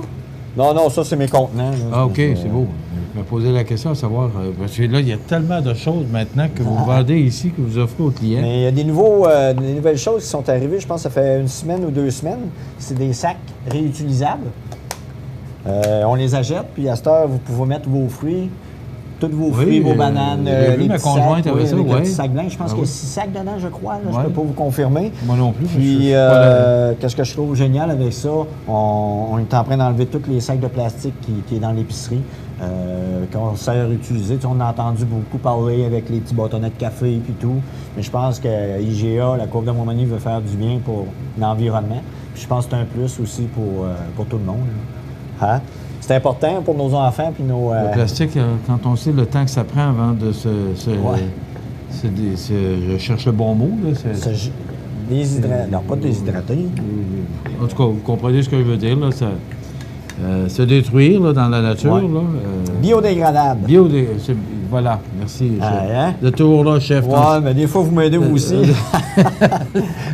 Non, ça, c'est mes contenants. Ah, OK, c'est beau. Je me posais la question à savoir, parce que là, il y a tellement de choses maintenant que vous vendez ici, que vous offrez aux clients. Mais il y a des nouvelles choses qui sont arrivées, je pense que ça fait une semaine ou 2 semaines. C'est des sacs réutilisables. On les achète, puis à cette heure, vous pouvez mettre vos fruits, tous vos fruits, vos bananes, les ma petits conjointe sacs, avait ça, avec ouais. le petit sac blanc. Je pense qu'il y a 6 sacs dedans, je crois. Là, je ne peux pas vous confirmer. Moi non plus. Puis, qu'est-ce que je trouve génial avec ça? On est en train d'enlever tous les sacs de plastique qui est dans l'épicerie, qu'on sert à utiliser. Tu sais, on a entendu beaucoup parler avec les petits bâtonnets de café et tout. Mais je pense que IGA, la Couve de Montmagny, veut faire du bien pour l'environnement. Puis je pense que c'est un plus aussi pour tout le monde. Hein? C'est important pour nos enfants puis nos... Le plastique, quand on sait le temps que ça prend avant de je cherche le bon mot. Là, non, pas déshydrater. En tout cas, vous comprenez ce que je veux dire. Là, se détruire là, dans la nature. Ouais. Là, biodégradable. Voilà, merci. Hein? De toujours là, chef. Oui, mais des fois, vous m'aidez vous aussi.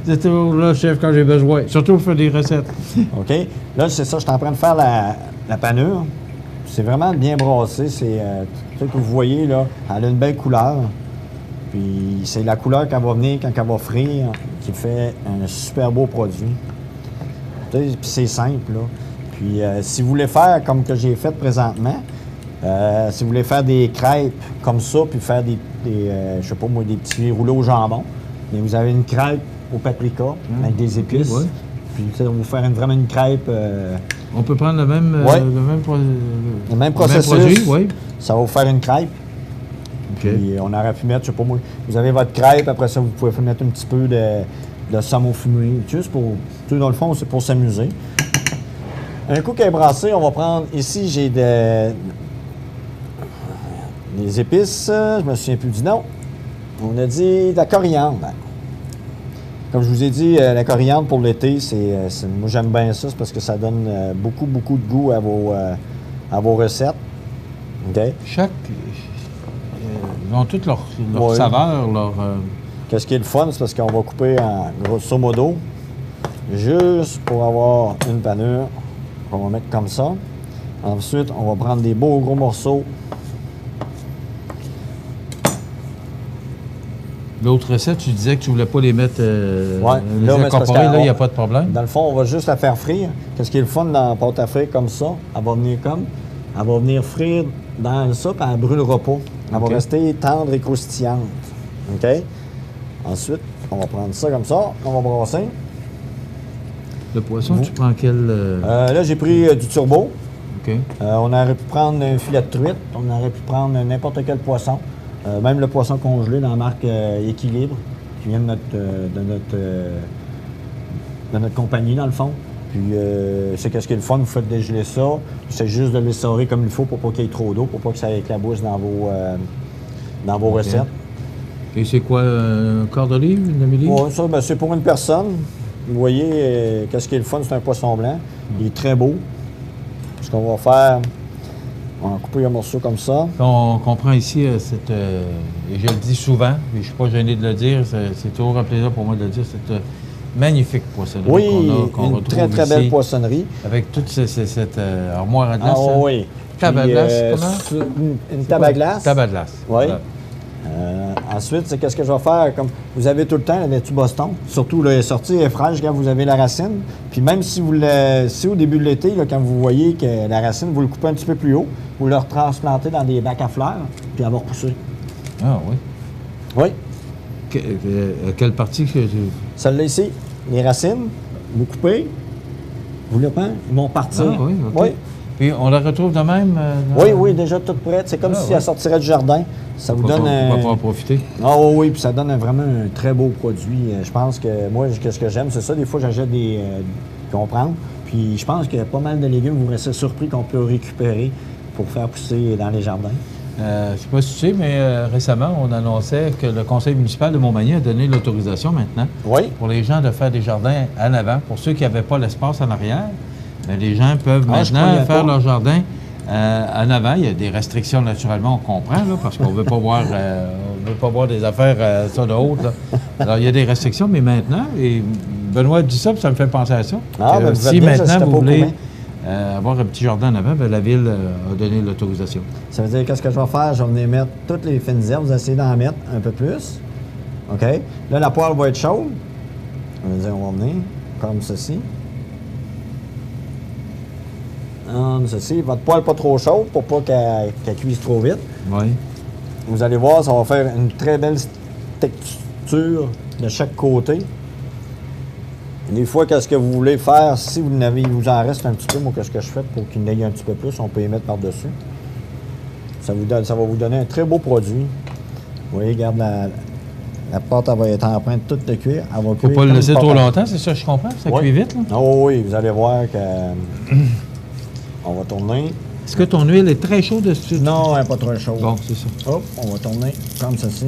De toujours là, chef, quand j'ai besoin. Surtout pour faire des recettes. OK. Là, c'est ça, je suis en train de faire la panure. C'est vraiment bien brassé. C'est ce que vous voyez, là, elle a une belle couleur. Puis c'est la couleur qu'elle va venir quand elle va frire qui fait un super beau produit. Puis c'est simple, là. Puis si vous voulez faire comme que j'ai fait présentement, si vous voulez faire des crêpes comme ça, puis faire des je sais pas moi, des petits rouleaux au jambon, mais vous avez une crêpe au paprika avec des épices. Ouais. Puis ça va vous faire vraiment une crêpe. On peut prendre le même, le même processus. Le même produit, oui. Ça va vous faire une crêpe. Okay. Puis on aurait pu mettre, je sais pas moi, vous avez votre crêpe, après ça, vous pouvez mettre un petit peu de saumon fumé, juste pour, dans le fond, c'est pour s'amuser. Un coup qu'elle est brassée, on va prendre, ici, j'ai des épices, je me souviens plus du nom. On a dit de la coriandre. Comme je vous ai dit, la coriandre pour l'été, moi j'aime bien ça, c'est parce que ça donne beaucoup, beaucoup de goût à vos recettes. OK? Ils ont toutes leurs saveurs, Qu'est-ce qui est le fun, c'est parce qu'on va couper en grosso modo, juste pour avoir une panure qu'on va mettre comme ça. Ensuite, on va prendre des beaux gros morceaux. L'autre recette, tu disais que tu ne voulais pas les mettre, Ouais, les là, mais c'est incorporer, parce là, il n'y a pas de problème. Dans le fond, on va juste la faire frire. Qu'est-ce qui est le fun dans la pâte à frire comme ça? Elle va venir comme? Elle va venir frire dans ça, puis elle ne brûlera pas. Elle va rester tendre et croustillante. OK? Ensuite, on va prendre ça comme ça. On va brasser. Le poisson, tu prends quel... Là, j'ai pris du turbo. OK. On aurait pu prendre un filet de truite. On aurait pu prendre n'importe quel poisson. Même le poisson congelé dans la marque Équilibre, qui vient de notre compagnie, dans le fond. Puis, c'est qu'est-ce qui est le fun, vous faites dégeler ça. C'est juste de l'essorer comme il faut pour pas qu'il y ait trop d'eau, pour pas que ça éclabousse dans vos recettes. Et c'est quoi, un quart de livre, une demi-livre? Oui, ça, ben, c'est pour une personne. Vous voyez, qu'est-ce qui est le fun, c'est un poisson blanc. Il est très beau. Ce qu'on va faire, on va couper un morceau comme ça. On comprend ici, et je le dis souvent, et je ne suis pas gêné de le dire, c'est toujours un plaisir pour moi de le dire, cette magnifique poissonnerie qu'on une retrouve très, très belle ici, poissonnerie. avec toute cette armoire à glace. Ah oui. Table à glace, comment? Une table à glace. Table à glace. Oui. Voilà. Ensuite, c'est qu'est-ce que je vais faire? Comme vous avez tout le temps la laitue Boston, surtout là, elle est sortie, elle est fraîche quand vous avez la racine. Puis même si si au début de l'été, là, quand vous voyez que la racine, vous le coupez un petit peu plus haut, vous le retransplantez dans des bacs à fleurs, puis elle va repousser. Ah oui. Oui. Quelle partie que tu... Celle-là ici, les racines, vous coupez, vous le prenez, ils vont partir. Ah oui, OK. Oui. Puis on la retrouve de même? Oui, déjà toute prête. C'est comme si elle sortirait du jardin. Ça vous donne On va pouvoir profiter. Ah oui, puis ça donne vraiment un très beau produit. Je pense que moi, ce que j'aime, c'est ça. Des fois, j'achète des qu'on prend. Puis je pense qu'il y a pas mal de légumes, vous restez surpris qu'on peut récupérer pour faire pousser dans les jardins. Je ne sais pas si tu sais, mais récemment, on annonçait que le conseil municipal de Montmagny a donné l'autorisation maintenant pour les gens de faire des jardins en avant. Pour ceux qui n'avaient pas l'espace en arrière, bien, les gens peuvent maintenant faire leur jardin en avant. Il y a des restrictions, naturellement, on comprend, là, parce qu'on ne veut pas voir des affaires ça de haute. Là. Alors, il y a des restrictions, mais maintenant, et Benoît dit ça, puis ça me fait penser à ça. Si maintenant vous voulez avoir un petit jardin en avant, bien, la Ville a donné l'autorisation. Ça veut dire, qu'est-ce que je vais faire? Je vais venir mettre toutes les fines herbes, vous essayez d'en mettre un peu plus. OK? Là, la poêle va être chaude. On va venir comme ceci. Comme ceci. Votre poêle pas trop chaude pour pas qu'elle cuise trop vite. Oui. Vous allez voir, ça va faire une très belle texture de chaque côté. Des fois, qu'est-ce que vous voulez faire, si vous il vous en reste un petit peu, moi, qu'est-ce que je fais pour qu'il n'aille un petit peu plus, on peut y mettre par-dessus. Ça va vous donner un très beau produit. Vous voyez, regarde, la pâte, elle va être en train de toute de cuire. Il ne faut pas le laisser trop longtemps, c'est ça, je comprends? Ça cuit vite, là? Oh, oui, vous allez voir que... On va tourner. Est-ce que ton huile est très chaude dessus? Non, elle n'est pas trop chaude. Bon, c'est ça. Hop, on va tourner comme ceci.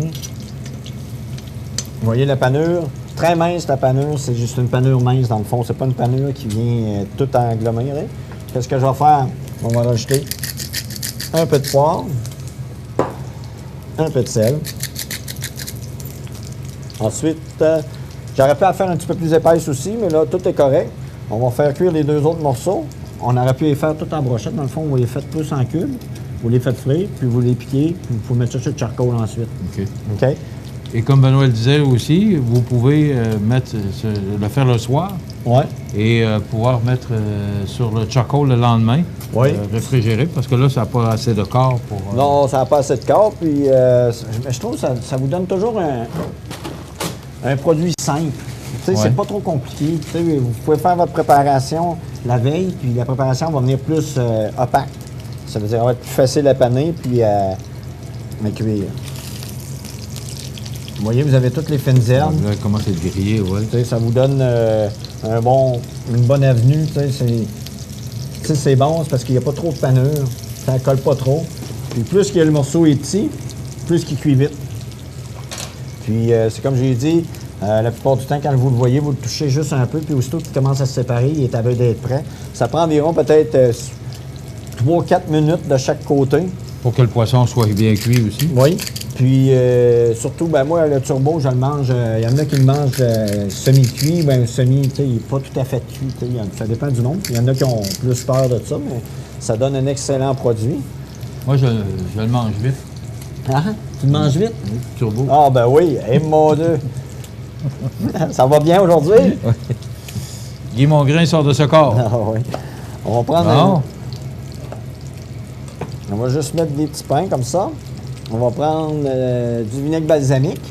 Vous voyez la panure? Très mince, la panure. C'est juste une panure mince, dans le fond. C'est pas une panure qui vient tout agglomérée. Qu'est-ce que je vais faire? On va rajouter un peu de poivre, un peu de sel. Ensuite, j'aurais pu la faire un petit peu plus épaisse aussi, mais là, tout est correct. On va faire cuire les deux autres morceaux. On aurait pu les faire tout en brochette. Dans le fond, vous les faites plus en cubes, vous les faites frire, puis vous les piquez, puis vous pouvez mettre ça sur le charcoal ensuite. OK? Et comme Benoît le disait aussi, vous pouvez le faire le soir et pouvoir mettre sur le charcoal le lendemain, réfrigéré, parce que là, ça n'a pas assez de corps pour... Non, ça n'a pas assez de corps, puis je trouve que ça vous donne toujours un produit simple. C'est pas trop compliqué. Vous pouvez faire votre préparation la veille, puis la préparation va venir plus opaque. Ça veut dire qu'elle va être plus facile à paner puis à cuire. Vous voyez, vous avez toutes les fines herbes. Là, comment c'est grillé, oui. Ça vous donne une bonne avenue. C'est bon, c'est parce qu'il n'y a pas trop de panure. Ça ne colle pas trop. Puis plus que le morceau est petit, plus qu'il cuit vite. Puis c'est comme j'ai dit, la plupart du temps, quand vous le voyez, vous le touchez juste un peu, puis aussitôt qu'il commence à se séparer, il est à veille d'être prêt. Ça prend environ peut-être 3-4 minutes de chaque côté. Pour que le poisson soit bien cuit aussi. Oui. Puis, surtout, ben moi, le turbo, je le mange. Il y en a qui le mangent semi-cuit, semi, tu sais, il n'est pas tout à fait cuit. Ça dépend du nombre. Il y en a qui ont plus peur de ça, mais ça donne un excellent produit. Moi, je le mange vite. Ah, tu le manges vite? Oui, turbo. Ah, ben oui. Et mon Dieu! Ça va bien aujourd'hui? Oui. Guy Mongrain sort de ce corps. Ah oui. On va prendre On va juste mettre des petits pains comme ça. On va prendre du vinaigre balsamique.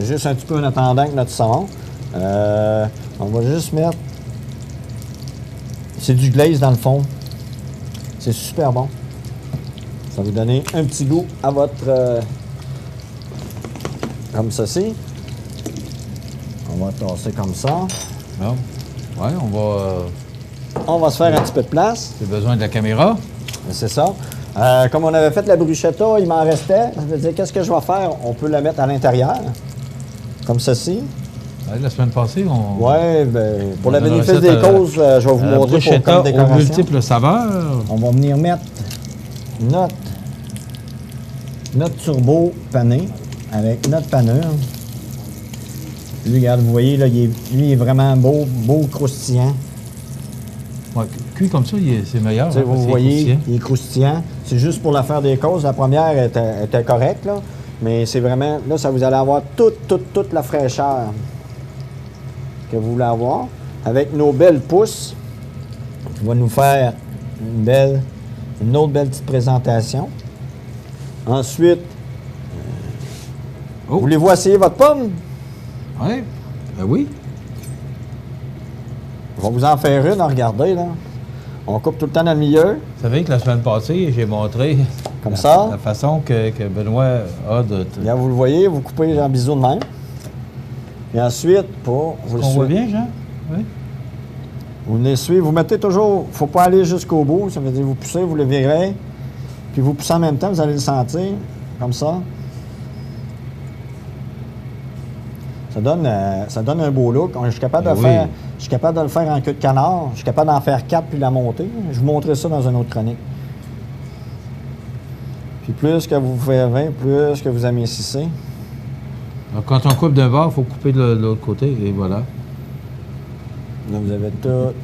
Juste un petit peu en attendant que notre saumon. On va juste mettre... C'est du glaze dans le fond. C'est super bon. Ça va vous donner un petit goût à votre... comme ceci. On va tasser comme ça. Bon. Oui, on va se faire un petit peu de place. J'ai besoin de la caméra. C'est ça. Comme on avait fait la bruschetta, il m'en restait. Ça veut dire, qu'est-ce que je vais faire? On peut la mettre à l'intérieur, comme ceci. Ouais, la semaine passée, Oui, ben, pour le bénéfice des causes, je vais vous montrer pour comme décoration. Aux multiples saveurs. On va venir mettre notre turbo pané avec notre panure. Lui, regarde, vous voyez, là, lui, il est vraiment beau croustillant. Ouais, cuit comme ça, c'est meilleur. Hein, vous voyez, il est croustillant. C'est juste pour la faire des causes. La première était correcte, là. Mais c'est vraiment... Là, ça vous allez avoir toute la fraîcheur que vous voulez avoir. Avec nos belles pousses, on va nous faire une autre belle petite présentation. Ensuite, voulez-vous essayer votre pomme? Oui. Oui. On va vous en faire une, regardez, là. On coupe tout le temps dans le milieu. Vous savez que la semaine passée, j'ai montré comme ça. La façon que Benoît a de... Bien, vous le voyez, vous coupez en biseau de même. Et ensuite, on voit bien, Jean? Oui. Vous venez suivre. Vous mettez toujours... Il ne faut pas aller jusqu'au bout. Ça veut dire vous poussez, vous le virez. Puis vous poussez en même temps, vous allez le sentir. Comme ça. Ça donne un beau look. Je suis capable de le faire en queue de canard. Je suis capable d'en faire 4 puis la monter. Je vous montrerai ça dans une autre chronique. Puis plus que vous faites 20, plus que vous amincissez. Alors, quand on coupe d'un bord, il faut couper de l'autre côté. Et voilà. Là, vous avez tout.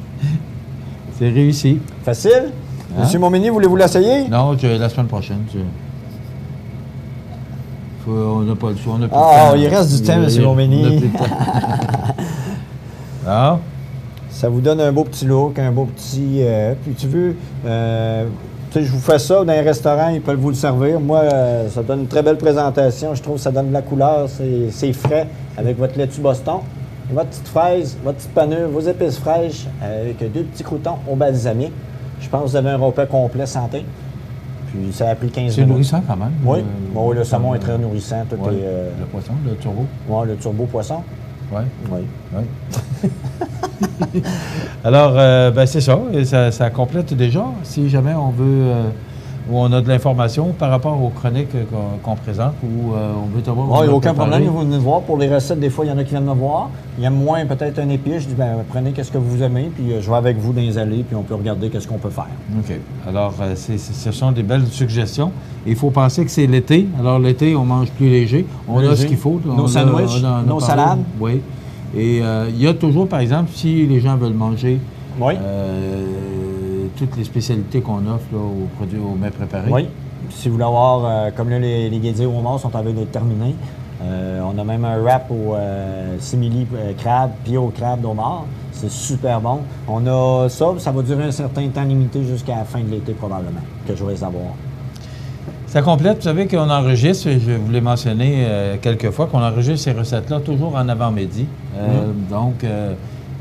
C'est réussi. Facile? Hein? Monsieur Montmagny, voulez-vous l'essayer? Non, la semaine prochaine. On n'a pas le choix. Il reste du temps, M. Montmagny. Ah. Ça vous donne un beau petit look, un beau petit... puis tu veux... je vous fais ça dans les restaurants, ils peuvent vous le servir. Moi, ça donne une très belle présentation. Je trouve que ça donne de la couleur. C'est frais avec votre laitue Boston, votre petite fraise, votre petite panure, vos épices fraîches avec 2 petits croûtons au balsamique. Je pense que vous avez un repas complet santé. Puis ça a pris 15 minutes. C'est nourrissant quand même. Oui. Le saumon est très nourrissant. Le poisson, le turbo. Oui, le turbo poisson. Oui. Alors, c'est ça. Et ça complète déjà. Si jamais on veut, ou on a de l'information par rapport aux chroniques qu'on présente, ou on veut avoir... Il n'y a aucun problème. Vous venez voir. Pour les recettes, des fois, il y en a qui viennent me voir. Il y a moins peut-être un épice. Je dis, prenez qu'est-ce que vous aimez, puis je vais avec vous dans les allées, puis on peut regarder qu'est-ce qu'on peut faire. OK. Alors, ce sont des belles suggestions. Il faut penser que c'est l'été. Alors, l'été, on mange plus léger. On a ce qu'il faut. Nos sandwichs, nos salades. Oui. Et il y a toujours, par exemple, si les gens veulent manger toutes les spécialités qu'on offre là, aux produits, aux mets préparés. Oui. Si vous voulez avoir, comme là, les guédilles au mort sont en train d'être terminés. On a même un wrap au simili crabe, puis au crabe d'au mort. C'est super bon. On a ça va durer un certain temps limité jusqu'à la fin de l'été probablement, que je vais savoir. Ça complète. Vous savez qu'on enregistre, je vous l'ai mentionné quelques fois, qu'on enregistre ces recettes-là toujours en avant-midi. Donc,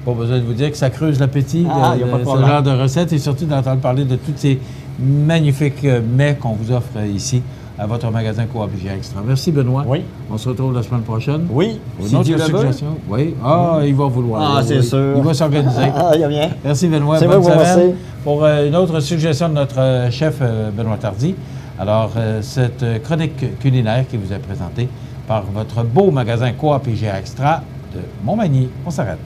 pas besoin de vous dire que ça creuse l'appétit, ce genre de recettes, et surtout d'entendre parler de tous ces magnifiques mets qu'on vous offre ici à votre magasin Coop IGA Extra. Merci, Benoît. Oui. On se retrouve la semaine prochaine. Oui. Une autre suggestion. Oui. Il va vouloir. C'est sûr. Il va s'organiser. Il y a bien. Merci, Benoît. C'est bonne moi, semaine. merci. Pour une autre suggestion de notre chef Benoît Tardy. Alors, cette chronique culinaire qui vous est présentée par votre beau magasin Coop IGA Extra de Montmagny. On s'arrête.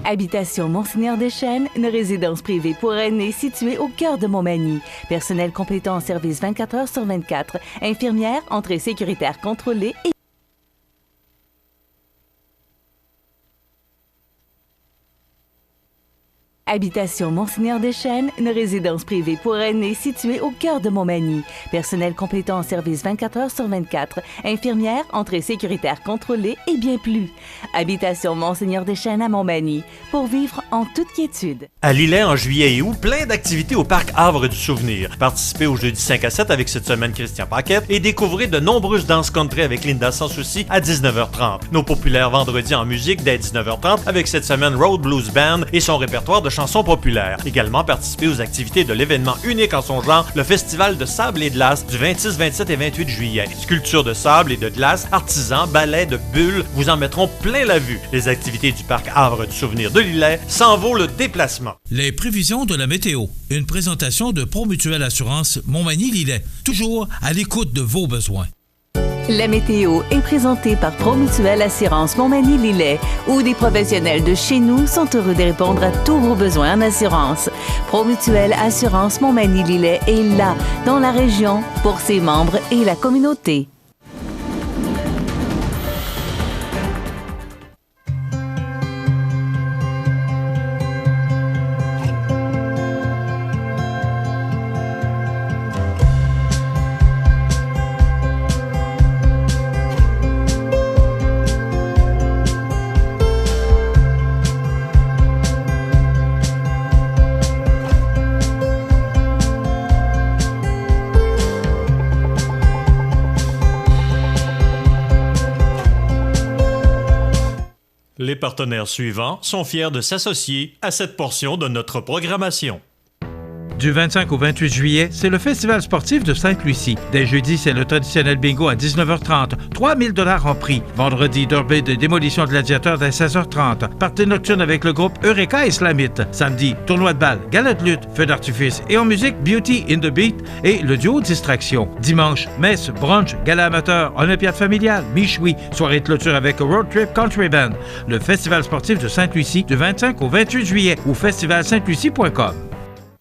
Habitation Monseigneur Deschênes, une résidence privée pour aînés située au cœur de Montmagny. Personnel complétant en service 24 heures sur 24. Infirmière, entrée sécuritaire contrôlée et Habitation Monseigneur Deschênes, une résidence privée pour aînés située au cœur de Montmagny. Personnel complétant en service 24 heures sur 24. Infirmière, entrée sécuritaire contrôlée et bien plus. Habitation Monseigneur Deschênes à Montmagny, pour vivre en toute quiétude. À Lillet, en juillet et août, plein d'activités au Parc Havre du Souvenir. Participez au jeudi 5 à 7 avec cette semaine Christian Paquette et découvrez de nombreuses danses country avec Linda Sans Souci à 19h30. Nos populaires vendredis en musique dès 19h30 avec cette semaine Road Blues Band et son répertoire de chansons populaires. Également, participez aux activités de l'événement unique en son genre, le Festival de sable et de glace du 26, 27 et 28 juillet. Sculptures de sable et de glace, artisans, ballets de bulles vous en mettront plein la vue. Les activités du Parc Havre du Souvenir de Lillet s'en vaut le déplacement. Les prévisions de la météo. Une présentation de Promutuelle Assurance Montmagny-Lillet. Toujours à l'écoute de vos besoins. La météo est présentée par Promutuelle Assurance Montmagny-Lillet, où des professionnels de chez nous sont heureux de répondre à tous vos besoins en assurance. Promutuelle Assurance Montmagny-Lillet est là, dans la région, pour ses membres et la communauté. Les partenaires suivants sont fiers de s'associer à cette portion de notre programmation. Du 25 au 28 juillet, c'est le Festival sportif de Sainte-Lucie. Dès jeudi, c'est le traditionnel bingo à 19h30. 3 000 $ en prix. Vendredi, derby de démolition de gladiateurs dès 16h30. Partie nocturne avec le groupe Eureka Islamite. Samedi, tournoi de balle, gala de lutte, feu d'artifice et en musique, Beauty in the Beat et le duo Distraction. Dimanche, messe, brunch, gala amateur, olympiade familiale, michoui, soirée de clôture avec Road Trip Country Band. Le Festival sportif de Sainte-Lucie du 25 au 28 juillet ou festivalsaintlucie.com.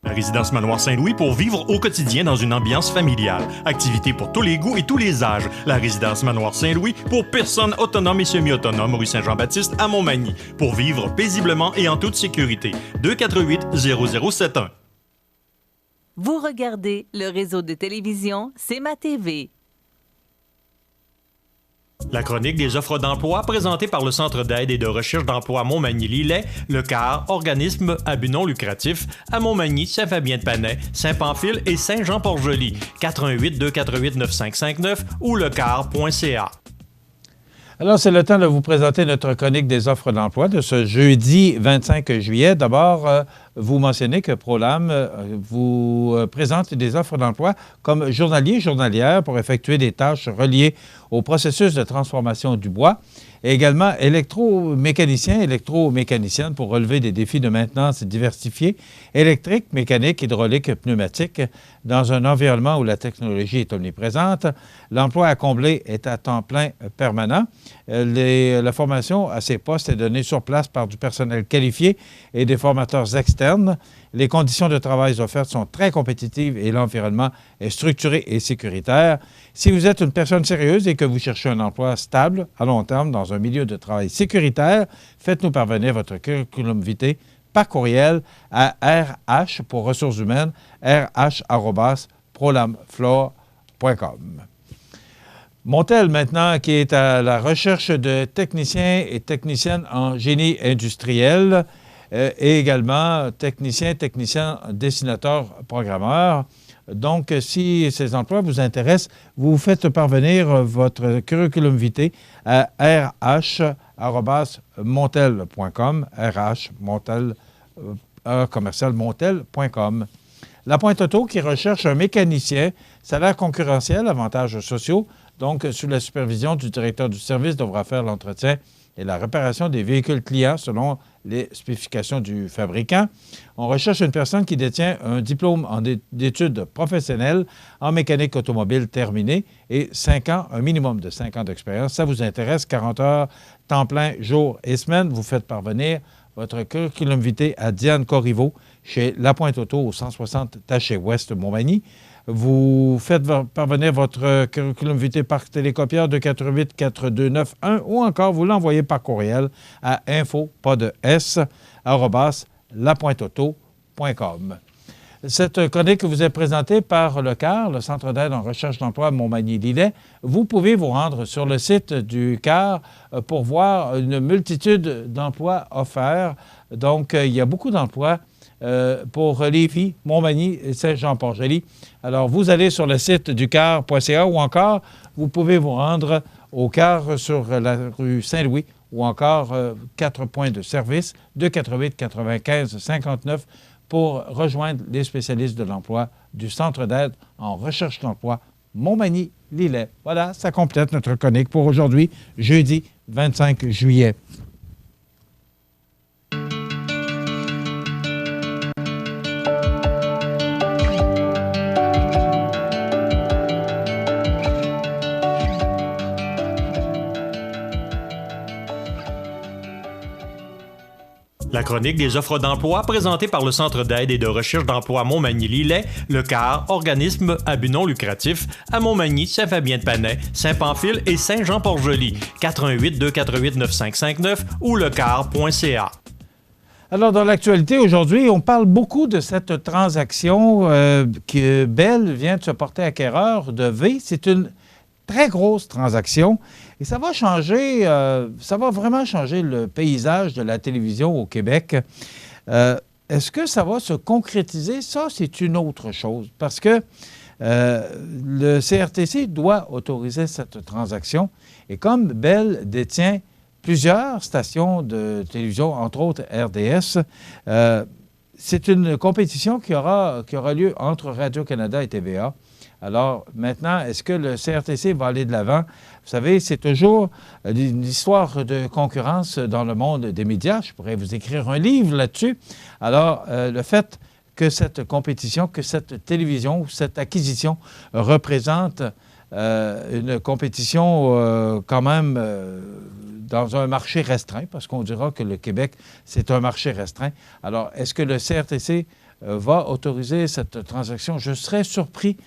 La résidence Manoir Saint-Louis pour vivre au quotidien dans une ambiance familiale. Activités pour tous les goûts et tous les âges. La résidence Manoir Saint-Louis pour personnes autonomes et semi-autonomes, rue Saint-Jean-Baptiste à Montmagny. Pour vivre paisiblement et en toute sécurité. 248-0071. Vous regardez le réseau de télévision C'est ma TV. La chronique des offres d'emploi présentée par le Centre d'aide et de recherche d'emploi Montmagny-Lillet, le CAR, organisme à but non lucratif, à Montmagny, Saint-Fabien-de-Panay, Saint-Pamphile et Saint-Jean-Port-Joli, 418-248-9559 ou lecar.ca. Alors, c'est le temps de vous présenter notre chronique des offres d'emploi de ce jeudi 25 juillet. D'abord, vous mentionnez que Prolam vous présente des offres d'emploi comme journalier, journalière pour effectuer des tâches reliées au processus de transformation du bois et également électromécanicien, électromécanicienne pour relever des défis de maintenance diversifiés, électrique, mécanique, hydraulique, pneumatique, dans un environnement où la technologie est omniprésente. L'emploi à combler est à temps plein permanent. La formation à ces postes est donnée sur place par du personnel qualifié et des formateurs externes. Les conditions de travail offertes sont très compétitives et l'environnement est structuré et sécuritaire. Si vous êtes une personne sérieuse et que vous cherchez un emploi stable à long terme dans un milieu de travail sécuritaire, faites-nous parvenir votre curriculum vitae par courriel à RH pour ressources humaines, rh@prolamflore.com. Montel, maintenant, qui est à la recherche de techniciens et techniciennes en génie industriel et également technicien, dessinateur, programmeur. Donc, si ces emplois vous intéressent, vous faites parvenir votre curriculum vitae à rh@montel.com, rh@montel.com. La Pointe Auto qui recherche un mécanicien, salaire concurrentiel, avantages sociaux. Donc, sous la supervision du directeur du service, devra faire l'entretien et la réparation des véhicules clients selon les spécifications du fabricant. On recherche une personne qui détient un diplôme d'études professionnelles en mécanique automobile terminé et 5 ans, un minimum de 5 ans d'expérience. Ça vous intéresse, 40 heures, temps plein, jour et semaine. Vous faites parvenir votre curriculum vitae à Diane Corriveau chez La Pointe Auto au 160 Taché Ouest Montmagny. Vous faites parvenir votre curriculum vitae par télécopieur de 484-291 ou encore vous l'envoyez par courriel à info.lapointeauto.com. Cette chronique vous est présentée par le CAR, le Centre d'aide en recherche d'emploi Montmagny-Lillet. Vous pouvez vous rendre sur le site du CAR pour voir une multitude d'emplois offerts. Donc, il y a beaucoup d'emplois pour Lévis, Montmagny et Saint-Jean-Port-Joli. Alors, vous allez sur le site du car.ca ou encore, vous pouvez vous rendre au CAR sur la rue Saint-Louis ou encore 4 points de service, 248-95-59 pour rejoindre les spécialistes de l'emploi du Centre d'aide en recherche d'emploi Montmagny-Lillet. Voilà, ça complète notre chronique pour aujourd'hui, jeudi 25 juillet. La chronique des offres d'emploi présentée par le Centre d'aide et de recherche d'emploi Montmagny-Lillet, le CAR, organisme à but non lucratif, à Montmagny, Saint-Fabien-de-Panay, Saint-Pamphile et Saint-Jean-Port-Joli, 418-248-9559 ou lecar.ca. Alors, dans l'actualité, aujourd'hui, on parle beaucoup de cette transaction que Bell vient de se porter acquéreur de V. C'est une très grosse transaction. Et ça va changer, ça va vraiment changer le paysage de la télévision au Québec. Est-ce que ça va se concrétiser? Ça, c'est une autre chose. Parce que le CRTC doit autoriser cette transaction. Et comme Bell détient plusieurs stations de télévision, entre autres RDS, c'est une compétition qui aura lieu entre Radio-Canada et TVA. Alors, maintenant, est-ce que le CRTC va aller de l'avant? Vous savez, c'est toujours une histoire de concurrence dans le monde des médias. Je pourrais vous écrire un livre là-dessus. Alors, le fait que cette compétition, que cette télévision, cette acquisition représente une compétition quand même dans un marché restreint, parce qu'on dira que le Québec, c'est un marché restreint. Alors, est-ce que le CRTC va autoriser cette transaction? Je serais surpris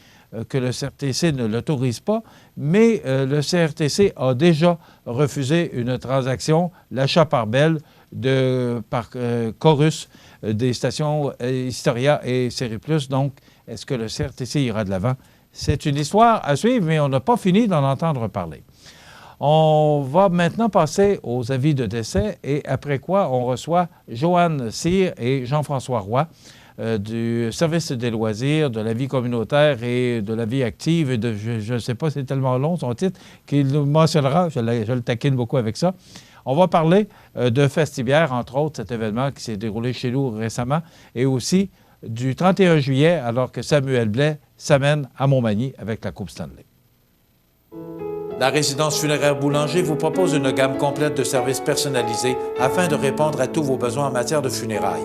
que le CRTC ne l'autorise pas, mais le CRTC a déjà refusé une transaction, l'achat par Bell par Corus des stations Historia et Série Plus. Donc, est-ce que le CRTC ira de l'avant? C'est une histoire à suivre, mais on n'a pas fini d'en entendre parler. On va maintenant passer aux avis de décès et après quoi, on reçoit Joanne Cyr et Jean-François Roy du service des loisirs, de la vie communautaire et de la vie active et de, je ne sais pas, c'est tellement long son titre, qu'il nous mentionnera, je le taquine beaucoup avec ça. On va parler de Festibière, entre autres, cet événement qui s'est déroulé chez nous récemment, et aussi du 31 juillet, alors que Samuel Blais s'amène à Montmagny avec la Coupe Stanley. La résidence funéraire Boulanger vous propose une gamme complète de services personnalisés afin de répondre à tous vos besoins en matière de funérailles.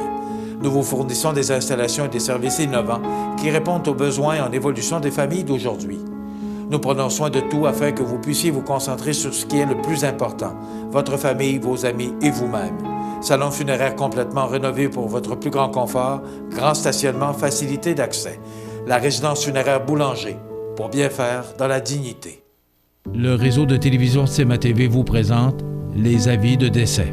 Nous vous fournissons des installations et des services innovants qui répondent aux besoins en évolution des familles d'aujourd'hui. Nous prenons soin de tout afin que vous puissiez vous concentrer sur ce qui est le plus important, votre famille, vos amis et vous-même. Salon funéraire complètement rénové pour votre plus grand confort, grand stationnement, facilité d'accès. La résidence funéraire Boulanger, pour bien faire dans la dignité. Le réseau de télévision CIMA TV vous présente les avis de décès.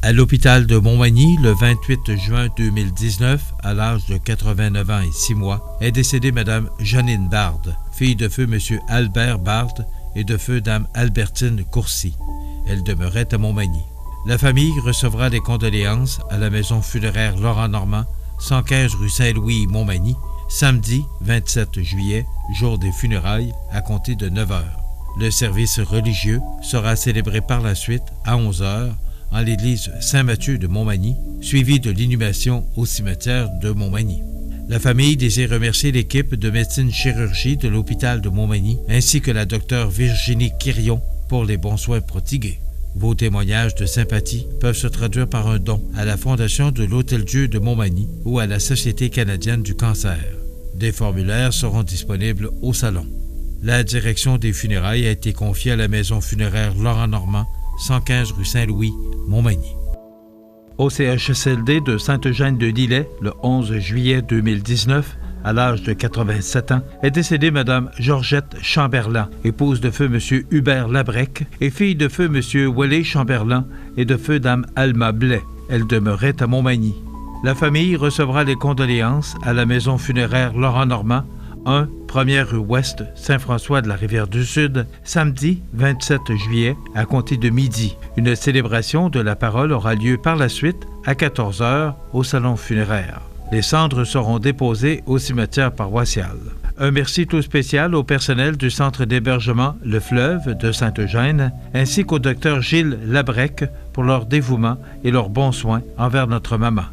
À l'hôpital de Montmagny, le 28 juin 2019, à l'âge de 89 ans et 6 mois, est décédée Mme Janine Bard, fille de feu M. Albert Bard et de feu Dame Albertine Courcy. Elle demeurait à Montmagny. La famille recevra des condoléances à la maison funéraire Laurent Normand, 115 rue Saint-Louis, Montmagny, samedi 27 juillet, jour des funérailles, à compter de 9 heures. Le service religieux sera célébré par la suite à 11 heures en l'église Saint-Mathieu de Montmagny, suivi de l'inhumation au cimetière de Montmagny. La famille désire remercier l'équipe de médecine chirurgie de l'hôpital de Montmagny ainsi que la docteure Virginie Quirion pour les bons soins prodigués. Vos témoignages de sympathie peuvent se traduire par un don à la Fondation de l'Hôtel-Dieu de Montmagny ou à la Société canadienne du cancer. Des formulaires seront disponibles au salon. La direction des funérailles a été confiée à la maison funéraire Laurent Normand, 115 rue Saint-Louis, Montmagny. Au CHSLD de Sainte-Eugène-de-Lillet, le 11 juillet 2019, à l'âge de 87 ans, est décédée Mme Georgette Chamberlain, épouse de feu M. Hubert Labrec et fille de feu M. Wallé Chamberlain et de feu Dame Alma Blais. Elle demeurait à Montmagny. La famille recevra les condoléances à la maison funéraire Laurent Normand, 1, 1er rue Ouest, Saint-François de la Rivière-du-Sud, samedi 27 juillet, à compter de midi. Une célébration de la parole aura lieu par la suite à 14 h au salon funéraire. Les cendres seront déposées au cimetière paroissial. Un merci tout spécial au personnel du centre d'hébergement Le Fleuve de Sainte-Eugène, ainsi qu'au docteur Gilles Labrec pour leur dévouement et leurs bons soins envers notre maman.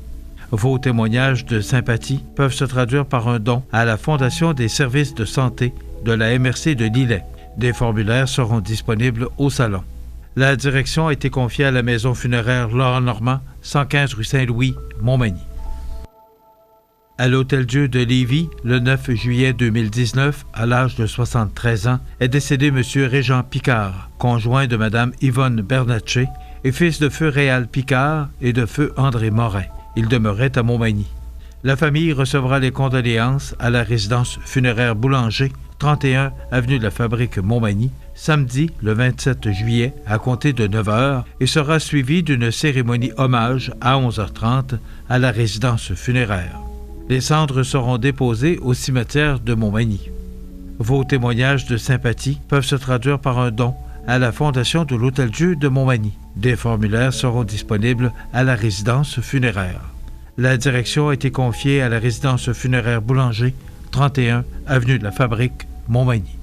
Vos témoignages de sympathie peuvent se traduire par un don à la Fondation des services de santé de la MRC de Lillet. Des formulaires seront disponibles au salon. La direction a été confiée à la maison funéraire Laurent Normand, 115 rue Saint-Louis, Montmagny. À l'Hôtel-Dieu de Lévis, le 9 juillet 2019, à l'âge de 73 ans, est décédé M. Régent Picard, conjoint de Mme Yvonne Bernatchez et fils de feu Réal Picard et de feu André Morin. Il demeurait à Montmagny. La famille recevra les condoléances à la résidence funéraire Boulanger, 31 avenue de la Fabrique Montmagny, samedi le 27 juillet à compter de 9 h et sera suivie d'une cérémonie hommage à 11h30 à la résidence funéraire. Les cendres seront déposées au cimetière de Montmagny. Vos témoignages de sympathie peuvent se traduire par un don à la Fondation de l'Hôtel-Dieu de Montmagny. Des formulaires seront disponibles à la résidence funéraire. La direction a été confiée à la résidence funéraire Boulanger, 31 avenue de la Fabrique, Montmagny.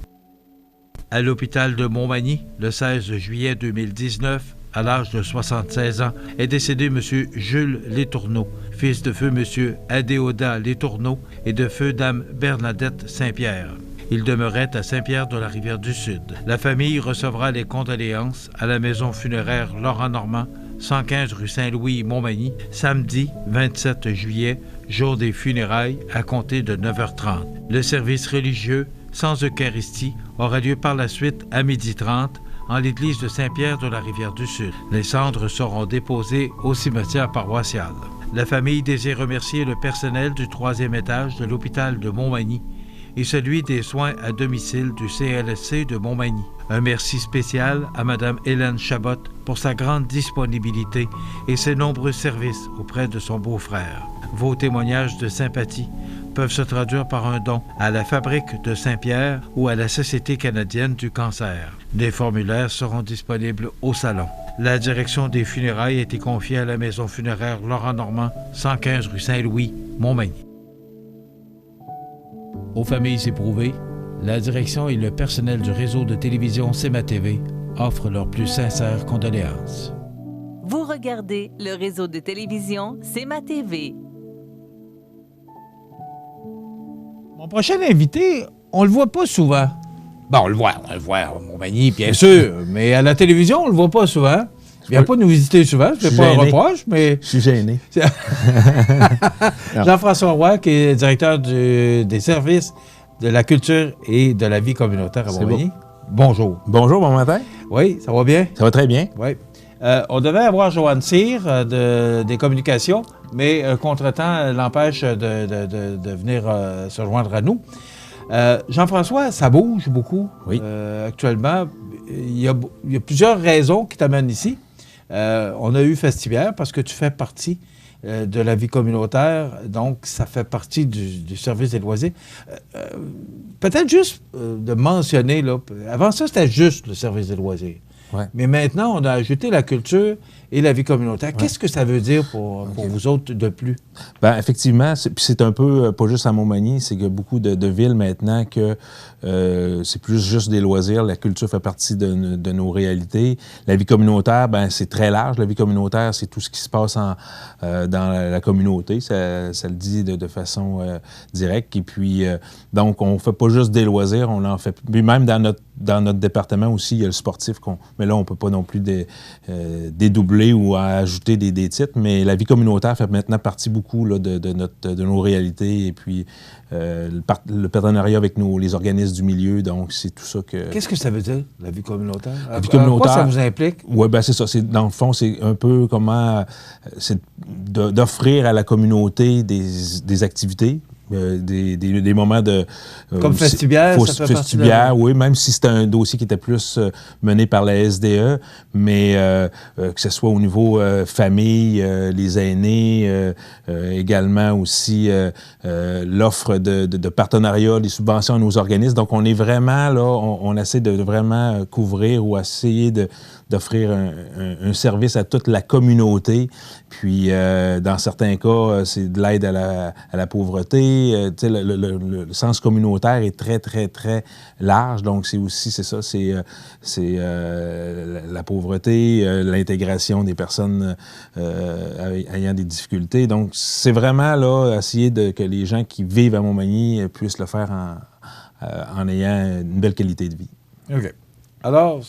À l'hôpital de Montmagny, le 16 juillet 2019, à l'âge de 76 ans, est décédé M. Jules Létourneau, fils de feu M. Adéodat Létourneau et de feu Dame Bernadette Saint-Pierre. Il demeurait à Saint-Pierre de la Rivière-du-Sud. La famille recevra les condoléances à la maison funéraire Laurent Normand, 115 rue Saint-Louis, Montmagny, samedi 27 juillet, jour des funérailles, à compter de 9h30. Le service religieux, sans Eucharistie, aura lieu par la suite à 12h30 en l'église de Saint-Pierre de la Rivière-du-Sud. Les cendres seront déposées au cimetière paroissial. La famille désire remercier le personnel du 3e étage de l'hôpital de Montmagny et celui des soins à domicile du CLSC de Montmagny. Un merci spécial à Mme Hélène Chabot pour sa grande disponibilité et ses nombreux services auprès de son beau-frère. Vos témoignages de sympathie peuvent se traduire par un don à la Fabrique de Saint-Pierre ou à la Société canadienne du cancer. Des formulaires seront disponibles au salon. La direction des funérailles a été confiée à la maison funéraire Laurent Normand, 115 rue Saint-Louis, Montmagny. Aux familles éprouvées, la direction et le personnel du réseau de télévision CEMA TV offrent leurs plus sincères condoléances. Vous regardez le réseau de télévision CEMA TV. Mon prochain invité, on le voit pas souvent. Bon, on le voit à Montmagny, bien sûr, mais à la télévision, on le voit pas souvent. Il vient pas nous visiter souvent, je ne fais pas un reproche, mais... Je suis gêné. Jean-François Roy, qui est directeur des services de la culture et de la vie communautaire à Montmagny. Bon. Bonjour. Bonjour, bon matin. Oui, ça va bien? Ça va très bien. Oui. On devait avoir Joanne Cyr des communications, mais contretemps l'empêche de venir se joindre à nous. Jean-François, ça bouge beaucoup actuellement. Il y a plusieurs raisons qui t'amènent ici. On a eu Festivière parce que tu fais partie de la vie communautaire, donc ça fait partie du service des loisirs. Peut-être juste de mentionner, là, avant ça, c'était juste le service des loisirs. Ouais. Mais maintenant, on a ajouté la culture et la vie communautaire. Qu'est-ce que ça veut dire pour vous autres de plus? Bien, effectivement, c'est un peu, pas juste à Montmagny, c'est qu'il y a beaucoup de villes maintenant que c'est plus juste des loisirs. La culture fait partie de nos réalités. La vie communautaire, ben c'est très large. La vie communautaire, c'est tout ce qui se passe dans la communauté. Ça le dit de façon directe. Et puis, donc, on ne fait pas juste des loisirs, on en fait... Puis même dans notre département aussi, il y a le sportif. Mais là, on ne peut pas non plus dédoubler ou ajouter des titres. Mais la vie communautaire fait maintenant partie beaucoup là, de nos réalités. Et puis, le partenariat avec les organismes du milieu, donc c'est tout ça que... Qu'est-ce que ça veut dire, la vie communautaire? La vie communautaire... Quoi ça vous implique? Oui, bien c'est ça. Dans le fond, c'est un peu comment... c'est d'offrir à la communauté des activités, des moments de... Comme Festibière, ça fait partie de la... oui, même si c'était un dossier qui était plus mené par la SDE, mais que ce soit au niveau famille, les aînés, également aussi l'offre de partenariat, des subventions à nos organismes. Donc, on est vraiment là, on essaie de vraiment couvrir ou essayer d'offrir un service à toute la communauté. Puis, dans certains cas, c'est de l'aide à la pauvreté. Le sens communautaire est très, très, très large. Donc, c'est ça, c'est la pauvreté, l'intégration des personnes ayant des difficultés. Donc, c'est vraiment là, essayer que les gens qui vivent à Montmagny puissent le faire en ayant une belle qualité de vie. OK. Alors,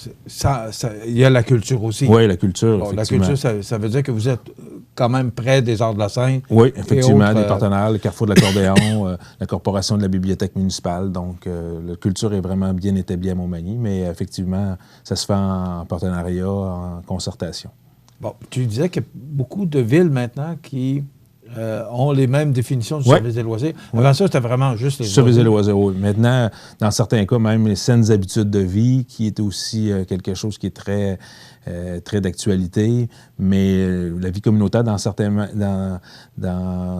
il y a la culture aussi. Oui, la culture, bon, effectivement. La culture, ça veut dire que vous êtes quand même près des Arts de la Seine. Oui, effectivement, des partenaires, le Carrefour de l'Accordéon, la Corporation de la Bibliothèque municipale. Donc, la culture est vraiment bien établie à Montmagny, mais effectivement, ça se fait en partenariat, en concertation. Bon, tu disais qu'il y a beaucoup de villes maintenant qui... ont les mêmes définitions du service des loisirs. Avant ça, c'était vraiment juste les service des loisirs, oui. Maintenant, dans certains cas, même les saines habitudes de vie, qui est aussi quelque chose qui est très, très d'actualité. Mais la vie communautaire, dans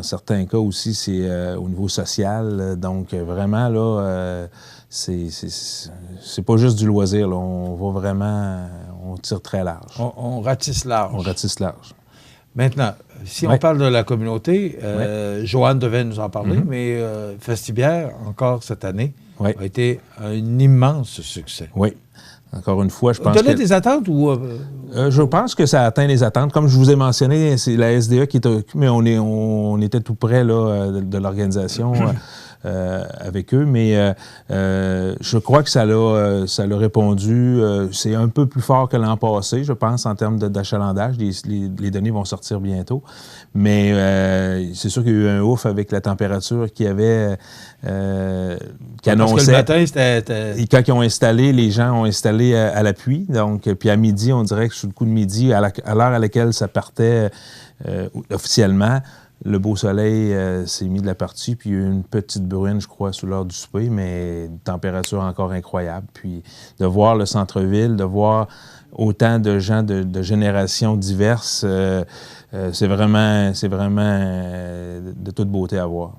certains cas aussi, c'est au niveau social. Donc, vraiment, là, c'est pas juste du loisir. Là. On va vraiment... On tire très large. On ratisse large. On ratisse large. Maintenant, si on parle de la communauté, Joanne devait nous en parler, mais Festibière, encore cette année, a été un immense succès. Oui. Encore une fois, je pense Au-delà des attentes ou... je pense que ça a atteint les attentes. Comme je vous ai mentionné, c'est la SDE qui est occupée, mais on était tout près là, de l'organisation avec eux. Mais je crois que ça l'a répondu. C'est un peu plus fort que l'an passé, je pense, en termes d'achalandage. Les données vont sortir bientôt. Mais c'est sûr qu'il y a eu un ouf avec la température qui avait... qui annonçait... Parce que le matin, c'était... Quand ils ont installé, les gens ont installé à l'appui. Donc, puis à midi, on dirait que sous le coup de midi, à l'heure à laquelle ça partait officiellement, le beau soleil s'est mis de la partie, puis il y a eu une petite bruine, je crois, sous l'heure du souper, mais une température encore incroyable. Puis de voir le centre-ville, de voir autant de gens de générations diverses, c'est vraiment de toute beauté à voir.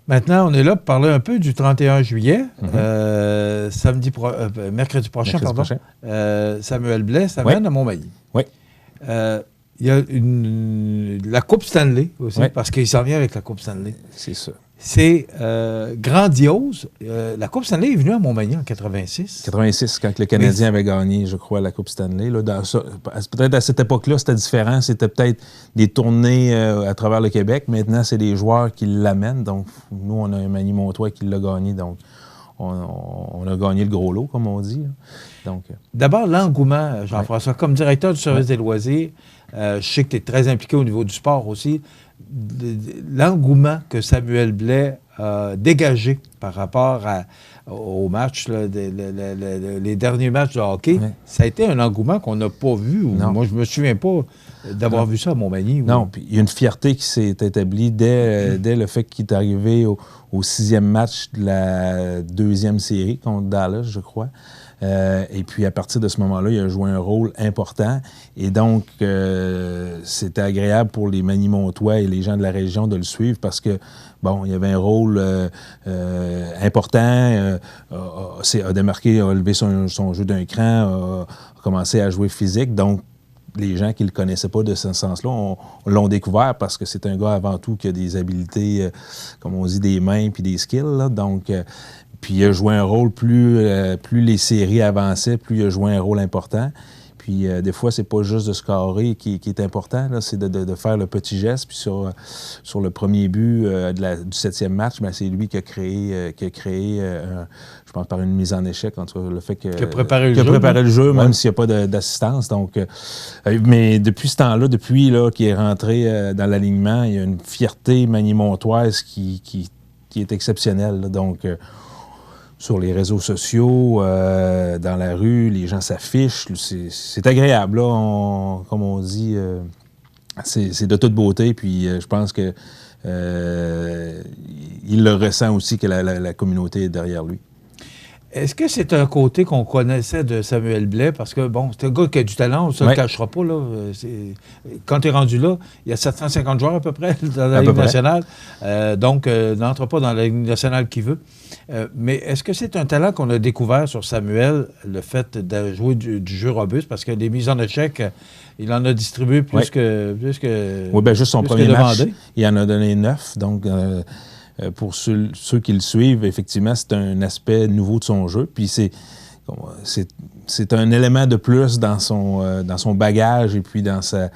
Maintenant, on est là pour parler un peu du 31 juillet, mercredi prochain, Samuel Blais s'amène à Montmagny. Oui. Il y a la Coupe Stanley aussi, parce qu'il s'en vient avec la Coupe Stanley. C'est ça. C'est grandiose. La Coupe Stanley est venue à Montmagny en 86. 86, quand le Canadien avait gagné, je crois, la Coupe Stanley. Peut-être à cette époque-là, c'était différent. C'était peut-être des tournées à travers le Québec. Maintenant, c'est des joueurs qui l'amènent. Donc, nous, on a Manny Montois qui l'a gagné. Donc, on a gagné le gros lot, comme on dit. Donc, d'abord, l'engouement, Jean-François, comme directeur du service des loisirs, je sais que tu es très impliqué au niveau du sport aussi. L'engouement que Samuel Blais a dégagé par rapport aux matchs, les derniers matchs de hockey, ça a été un engouement qu'on n'a pas vu. Moi, je ne me souviens pas d'avoir vu ça à Montmagny. Non, puis il y a une fierté qui s'est établie dès le fait qu'il est arrivé au 6e match de la 2e série contre Dallas, je crois. Et puis, à partir de ce moment-là, il a joué un rôle important. Et donc, c'était agréable pour les Magny-Montois et les gens de la région de le suivre parce que, bon, il y avait un rôle important, a démarqué, a levé son jeu d'un cran, a commencé à jouer physique. Donc, les gens qui ne le connaissaient pas de ce sens-là l'ont découvert parce que c'est un gars avant tout qui a des habiletés, comme on dit, des mains puis des skills. Là. Donc, puis il a joué un rôle, plus les séries avançaient, plus il a joué un rôle important. Puis des fois, c'est pas juste de scorer qui est important, là, c'est de faire le petit geste. Puis sur le premier but du 7e match, bien, c'est lui qui a créé je pense par une mise en échec, en tout cas, le fait que... Qui a préparé le jeu, même ouais. s'il n'y a pas d'assistance. Donc, mais depuis ce temps-là, qu'il est rentré dans l'alignement, il y a une fierté magny-montoise qui est exceptionnelle. Là. Donc, sur les réseaux sociaux, dans la rue, les gens s'affichent. C'est agréable, là. Comme on dit, c'est de toute beauté. Puis je pense que il le ressent aussi que la communauté est derrière lui. Est-ce que c'est un côté qu'on connaissait de Samuel Blais? Parce que, bon, c'est un gars qui a du talent, on ne se le cachera pas. Là. Quand tu es rendu là, il y a 750 joueurs à peu près dans la Ligue nationale. Donc, n'entre pas dans la Ligue nationale qui veut. Mais est-ce que c'est un talent qu'on a découvert sur Samuel, le fait de jouer du jeu robuste? Parce que les mises en échec, il en a distribué plus que... Oui, bien, juste son premier match, il en a donné 9. Donc... pour ceux qui le suivent, effectivement, c'est un aspect nouveau de son jeu. Puis c'est un élément de plus dans son bagage et puis dans ce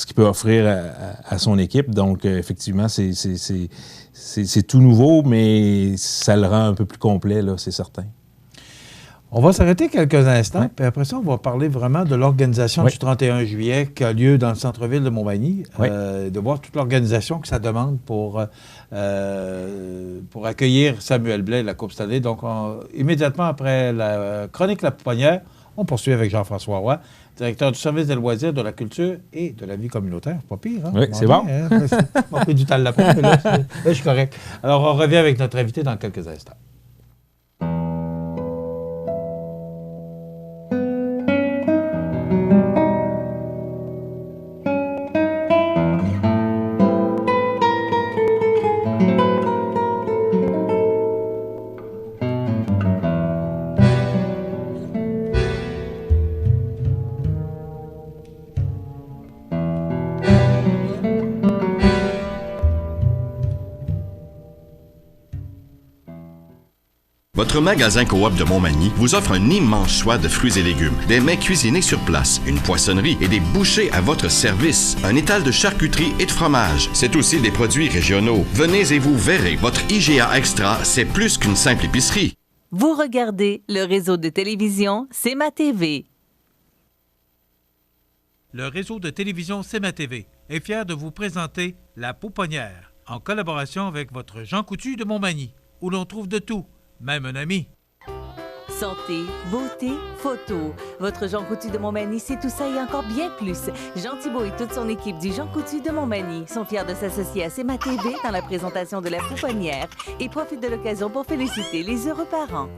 qu'il peut offrir à son équipe. Donc, effectivement, c'est tout nouveau, mais ça le rend un peu plus complet, là, c'est certain. On va s'arrêter quelques instants, puis après ça, on va parler vraiment de l'organisation du 31 juillet qui a lieu dans le centre-ville de Montmagny, de voir toute l'organisation que ça demande pour accueillir Samuel Blais et la Coupe Stanley. Donc, immédiatement après la chronique La Pouponnière, on poursuit avec Jean-François Roy, directeur du service des loisirs, de la culture et de la vie communautaire. Pas pire, hein? Oui, c'est bon. Hein? On a pris du temps de l'apprendre, mais là, je suis correct. Alors, on revient avec notre invité dans quelques instants. Votre magasin Coop de Montmagny vous offre un immense choix de fruits et légumes, des mets cuisinés sur place, une poissonnerie et des bouchers à votre service, un étal de charcuterie et de fromage. C'est aussi des produits régionaux. Venez et vous verrez, votre IGA Extra, c'est plus qu'une simple épicerie. Vous regardez le réseau de télévision C'est ma TV. Le réseau de télévision C'est ma TV est fier de vous présenter La Pouponnière, en collaboration avec votre Jean Coutu de Montmagny, où l'on trouve de tout. Même un ami. Santé, beauté, photo. Votre Jean Coutu de Montmagny, c'est tout ça et encore bien plus. Jean Thibault et toute son équipe du Jean Coutu de Montmagny sont fiers de s'associer à C'est ma TV dans la présentation de La Pouponnière et profitent de l'occasion pour féliciter les heureux parents.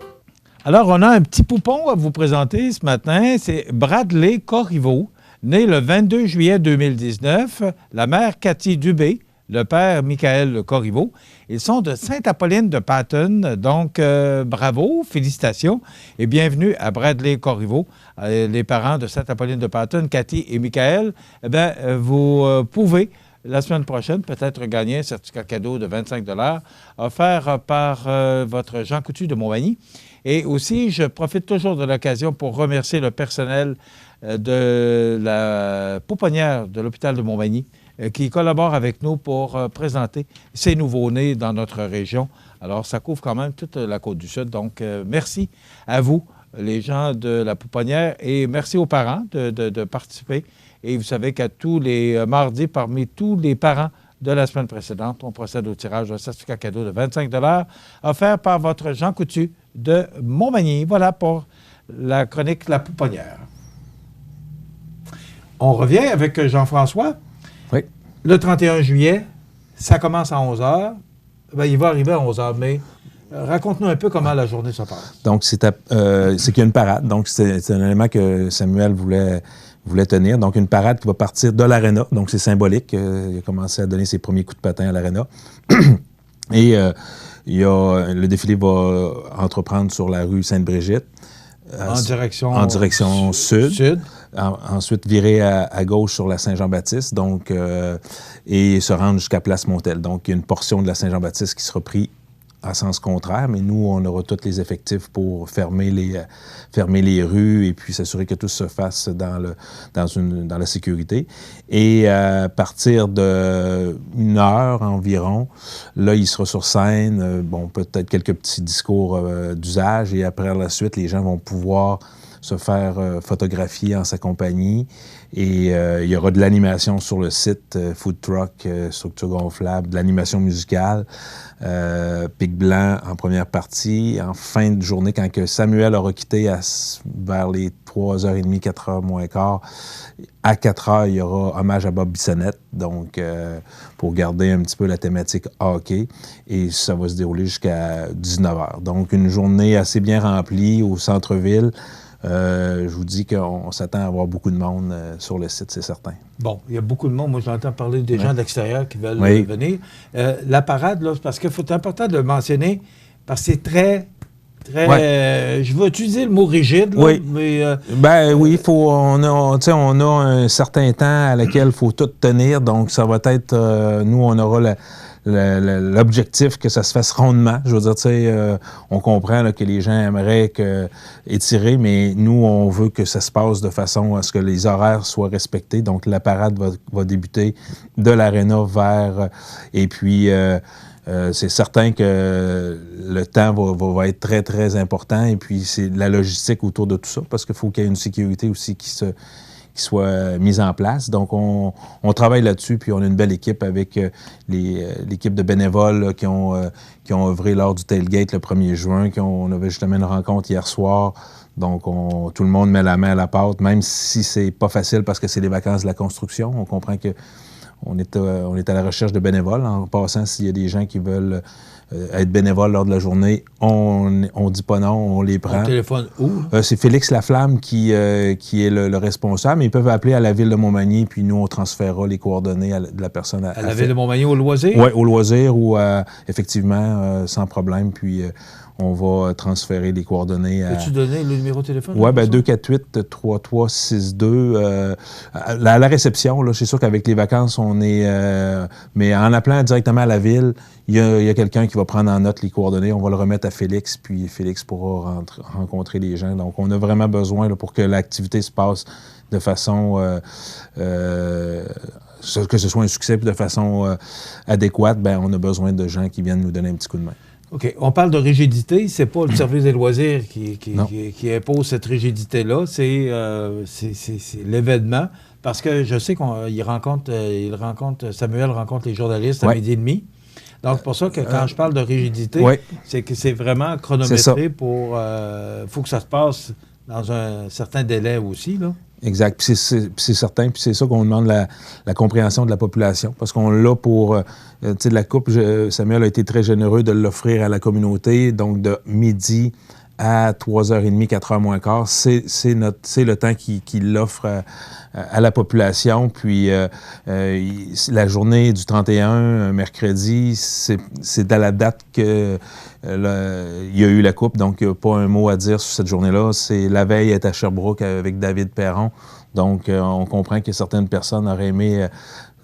Alors, on a un petit poupon à vous présenter ce matin. C'est Bradley Corriveau, né le 22 juillet 2019. La mère Cathy Dubé, le père Michael Corriveau. Ils sont de Sainte-Apolline de Patton. Donc, bravo, félicitations et bienvenue à Bradley Corriveau. Les parents de Sainte-Apolline de Patton, Cathy et Michael, eh bien, vous pouvez, la semaine prochaine, peut-être gagner un certificat cadeau de 25 $ offert par votre Jean Coutu de Montmagny. Et aussi, je profite toujours de l'occasion pour remercier le personnel de la pouponnière de l'hôpital de Montmagny qui collabore avec nous pour présenter ces nouveaux-nés dans notre région. Alors, ça couvre quand même toute la Côte-du-Sud. Donc, merci à vous, les gens de la pouponnière, et merci aux parents de participer. Et vous savez qu'à tous les mardis, parmi tous les parents de la semaine précédente, on procède au tirage d'un certificat cadeau de 25 $ offert par votre Jean Coutu de Montmagny. Voilà pour la chronique La Pouponnière. On revient avec Jean-François. Oui. Le 31 juillet, ça commence à 11h. Bien, il va arriver à 11h, mais Raconte-nous un peu comment la journée se passe. Donc, c'est qu'il y a une parade. Donc, c'est un élément que Samuel voulait tenir. Donc, une parade qui va partir de l'aréna. Donc, c'est symbolique. Il a commencé à donner ses premiers coups de patin à l'aréna. Et le défilé va entreprendre sur la rue Sainte-Brigitte. En direction sud. Ensuite, virer à gauche sur la Saint-Jean-Baptiste, donc, et se rendre jusqu'à Place Montel. Donc, il y a une portion de la Saint-Jean-Baptiste qui sera prise en sens contraire, mais nous, on aura tous les effectifs pour fermer les rues et puis s'assurer que tout se fasse dans la sécurité. Et à partir d'1 heure environ, là, il sera sur scène, peut-être quelques petits discours d'usage, et après la suite, les gens vont pouvoir se faire photographier en sa compagnie. Et il y aura de l'animation sur le site, food truck, structure gonflable, de l'animation musicale, pic blanc en première partie. En fin de journée, quand que Samuel aura quitté vers les 3h30, 4h moins quart, à 4h, il y aura hommage à Bob Bissonnette, donc pour garder un petit peu la thématique hockey. Et ça va se dérouler jusqu'à 19h. Donc une journée assez bien remplie au centre-ville. Je vous dis qu'on s'attend à avoir beaucoup de monde sur le site, c'est certain. Bon, il y a beaucoup de monde. Moi, j'entends parler des gens de l'extérieur qui veulent venir. La parade, là, parce que c'est important de le mentionner, parce que c'est très... je vais utiliser le mot rigide, là, mais... on a un certain temps à laquelle il faut tout tenir, donc ça va être... nous, on aura l'objectif que ça se fasse rondement. Je veux dire, on comprend là, que les gens aimeraient étirer, mais nous, on veut que ça se passe de façon à ce que les horaires soient respectés. Donc, la parade va débuter de l'aréna vers... et puis, c'est certain que le temps va être très, très important. Et puis, c'est la logistique autour de tout ça, parce qu'il faut qu'il y ait une sécurité aussi qui soit mise en place. Donc, on travaille là-dessus, puis on a une belle équipe avec l'équipe de bénévoles là, qui ont œuvré lors du tailgate le 1er juin, on avait justement une rencontre hier soir. Donc, tout le monde met la main à la pâte, même si c'est pas facile parce que c'est les vacances de la construction. On comprend que on est à la recherche de bénévoles. En passant, s'il y a des gens qui veulent être bénévoles lors de la journée, on dit pas non, on les prend. On téléphone où? C'est Félix Laflamme qui est le responsable. Ils peuvent appeler à la Ville de Montmagny, puis nous, on transférera les coordonnées de la personne à la Ville de Montmagny, au loisir? Oui, au loisir, ou effectivement, sans problème. Puis on va transférer les coordonnées à... Peux-tu donner le numéro de téléphone? Oui, 248-3362. À la réception, là, c'est sûr qu'avec les vacances, on est... mais en appelant directement à la Ville, il y a quelqu'un qui va prendre en note les coordonnées. On va le remettre à Félix, puis Félix pourra rencontrer les gens. Donc, on a vraiment besoin là, pour que l'activité se passe de façon... que ce soit un succès, puis de façon adéquate, on a besoin de gens qui viennent nous donner un petit coup de main. OK. On parle de rigidité. C'est pas le service des loisirs qui impose cette rigidité-là. C'est l'événement. Parce que je sais Samuel rencontre les journalistes à 12h30. Donc, c'est pour ça que quand je parle de rigidité, c'est que c'est vraiment chronométré pour... faut que ça se passe dans un certain délai aussi, là. Exact. Puis c'est certain. Puis c'est ça qu'on demande la compréhension de la population. Parce qu'on l'a pour... tu sais, la coupe, Samuel a été très généreux de l'offrir à la communauté. Donc, de midi à 3h30, 4h moins quart, c'est le temps qu'il offre à la population. Puis la journée du 31, mercredi, c'est à la date que il y a eu la coupe. Donc, il n'y a pas un mot à dire sur cette journée-là. C'est la veille est à Sherbrooke avec David Perron. Donc, on comprend que certaines personnes auraient aimé...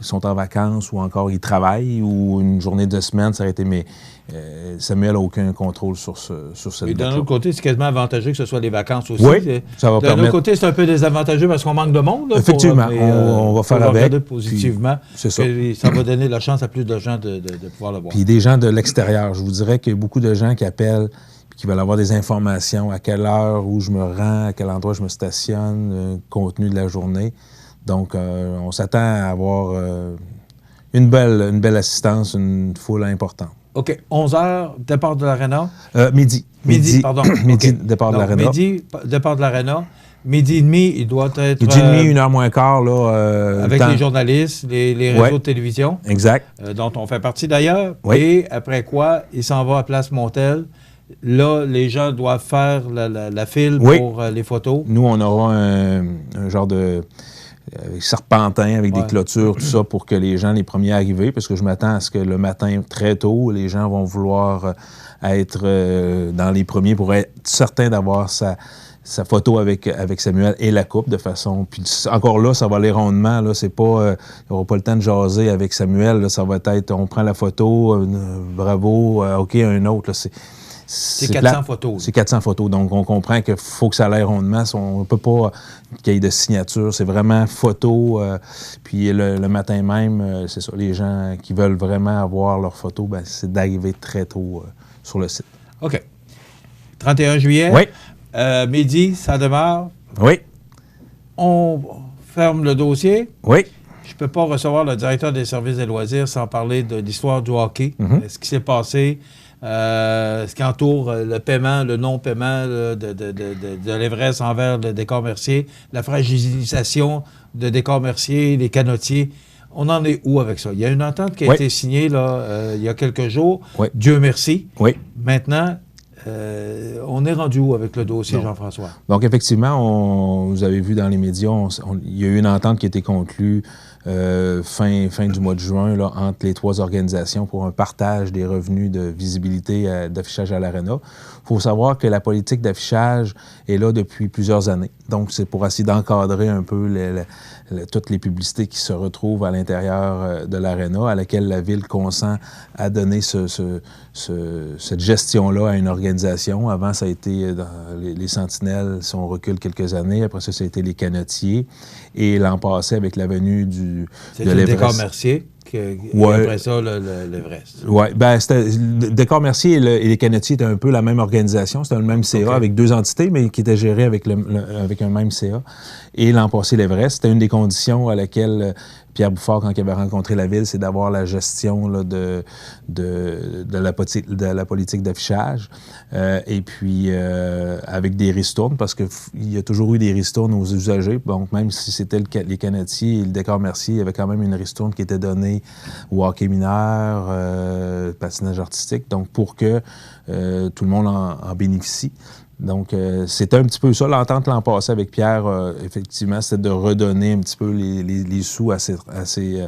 sont en vacances ou encore ils travaillent ou une journée de semaine, ça aurait été... Mais Samuel n'a aucun contrôle sur cette Et d'un autre côté, c'est quasiment avantageux que ce soit les vacances aussi. Oui, ça va permettre... D'un autre côté, c'est un peu désavantageux parce qu'on manque de monde. Là, effectivement, on va faire avec. Positivement. C'est ça. Ça va donner la chance à plus de gens de pouvoir le voir. Puis des gens de l'extérieur. Je vous dirais qu'il y a beaucoup de gens qui appellent qui veulent avoir des informations, à quelle heure, où je me rends, à quel endroit je me stationne, contenu de la journée. Donc, on s'attend à avoir une belle assistance, une foule importante. OK. 11h, départ de l'aréna? Midi. Midi, pardon. Midi, okay. départ de l'aréna. Midi, départ de l'aréna. Midi et demi, il doit être... Midi et demi, 1h moins quart, là... avec les journalistes, les réseaux de télévision. Exact. Dont on fait partie d'ailleurs. Oui. Et après quoi, il s'en va à Place Montel. Là, les gens doivent faire la file pour les photos. Nous, on aura un genre de... serpentin avec des clôtures, tout ça, pour que les gens, les premiers arrivés, parce que je m'attends à ce que le matin, très tôt, les gens vont vouloir être dans les premiers pour être certains d'avoir sa photo avec Samuel et la coupe de façon... Puis encore là, ça va aller rondement, là, c'est pas... il n'y aura pas le temps de jaser avec Samuel, là, ça va être, on prend la photo, bravo, OK, un autre, là, c'est 400 photos. C'est 400 photos. Donc, on comprend qu'il faut que ça aille rondement. On ne peut pas qu'il y ait de signature. C'est vraiment photo. Puis le matin même, c'est ça. Les gens qui veulent vraiment avoir leur photo, ben, c'est d'arriver très tôt sur le site. OK. 31 juillet. Oui. Midi, ça démarre. Oui. On ferme le dossier. Oui. Je ne peux pas recevoir le directeur des services des loisirs sans parler de l'histoire du hockey. Ce qui s'est passé... ce qui entoure le paiement, le non-paiement de l'Everest envers le décor Mercier, la fragilisation de décor Mercier, les canotiers. On en est où avec ça? Il y a une entente qui a été signée là, il y a quelques jours. Dieu merci. Maintenant, on est rendu où avec le dossier, Jean-François? Donc, effectivement, vous avez vu dans les médias, il y a eu une entente qui a été conclue fin du mois de juin là, entre les trois organisations pour un partage des revenus de visibilité d'affichage à l'Arena. Il faut savoir que la politique d'affichage est là depuis plusieurs années. Donc, c'est pour essayer d'encadrer un peu toutes les publicités qui se retrouvent à l'intérieur de l'Arena, à laquelle la Ville consent à donner cette gestion-là à une organisation. Avant, ça a été les Sentinelles, si on recule quelques années. Après ça, ça a été les Canotiers. Et l'an passé, avec la venue de l'Everest. Le décor Mercier. Et après ça, l'Everest. Oui, bien, le décor Mercier et les Canotiers étaient un peu la même organisation. C'était le même CA avec deux entités, mais qui étaient gérées avec un même CA. Et l'an passé, l'Everest, c'était une des conditions à laquelle Pierre Bouffard, quand il avait rencontré la Ville, c'est d'avoir la gestion là, de la politique d'affichage. Et puis, avec des ristournes, parce qu'il y a toujours eu des ristournes aux usagers. Donc, même si c'était les Canotiers et le décor Mercier, il y avait quand même une ristourne qui était donnée au hockey mineur, patinage artistique, donc pour que tout le monde en bénéficie. Donc, c'était un petit peu ça. L'entente l'an passé avec Pierre, effectivement, c'était de redonner un petit peu les sous à ces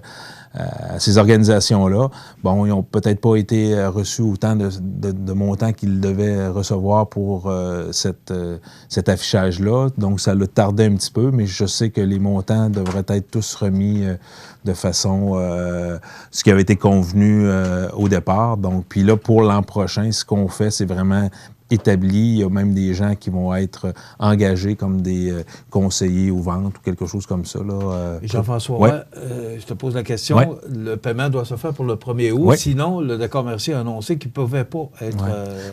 organisations-là. Bon, ils n'ont peut-être pas été reçus autant de montants qu'ils devaient recevoir pour cet affichage-là. Donc, ça l'a tardé un petit peu, mais je sais que les montants devraient être tous remis de façon... ce qui avait été convenu au départ. Donc, puis là, pour l'an prochain, ce qu'on fait, c'est vraiment... établi. Il y a même des gens qui vont être engagés comme des conseillers aux ventes ou quelque chose comme ça. Jean-François, je te pose la question. Le paiement doit se faire pour le 1er août. Sinon, le décor Mercier a annoncé qu'il ne pouvait pas être...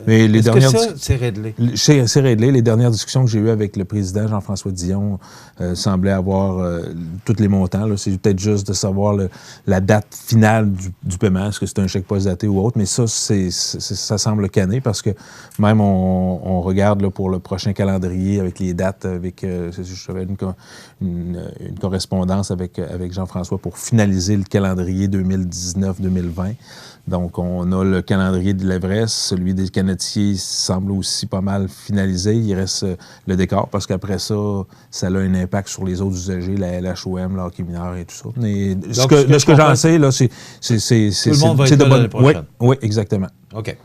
Mais les dernières que ça, c'est réglé? C'est réglé. Les dernières discussions que j'ai eues avec le président Jean-François Dion semblaient avoir tous les montants. Là. C'est peut-être juste de savoir la date finale du paiement, est-ce que c'est un chèque post-daté ou autre, mais ça, ça semble canné parce que même on regarde là, pour le prochain calendrier avec les dates, avec j'avais une correspondance avec Jean-François pour finaliser le calendrier 2019-2020. Donc, on a le calendrier de l'Everest, celui des Canotiers semble aussi pas mal finalisé. Il reste le décor parce qu'après ça, ça a un impact sur les autres usagers, la LHOM, le hockey mineur et tout ça. Mais ce que j'en sais, là, c'est... Tout le monde va être là l'année prochaine. Oui, exactement. OK.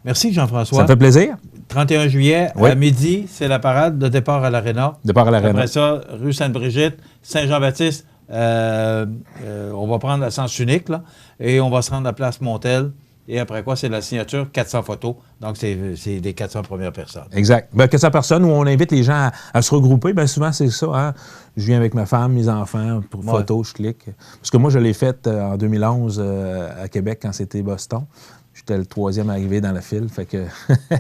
Merci, Jean-François. Ça me fait plaisir. 31 juillet, à midi, c'est la parade de départ à l'Arena. Départ à l'Arena. Après ça, rue Sainte-Brigitte, Saint-Jean-Baptiste, on va prendre la sens unique, là, et on va se rendre à Place Montel. Et après quoi, c'est la signature, 400 photos. Donc, c'est des 400 premières personnes. Exact. Bien, 400 personnes où on invite les gens à se regrouper. Bien, souvent, c'est ça. Hein? Je viens avec ma femme, mes enfants, pour photo, je clique. Parce que moi, je l'ai faite en 2011 à Québec, quand c'était Boston. J'étais le troisième arrivé dans la file, fait que...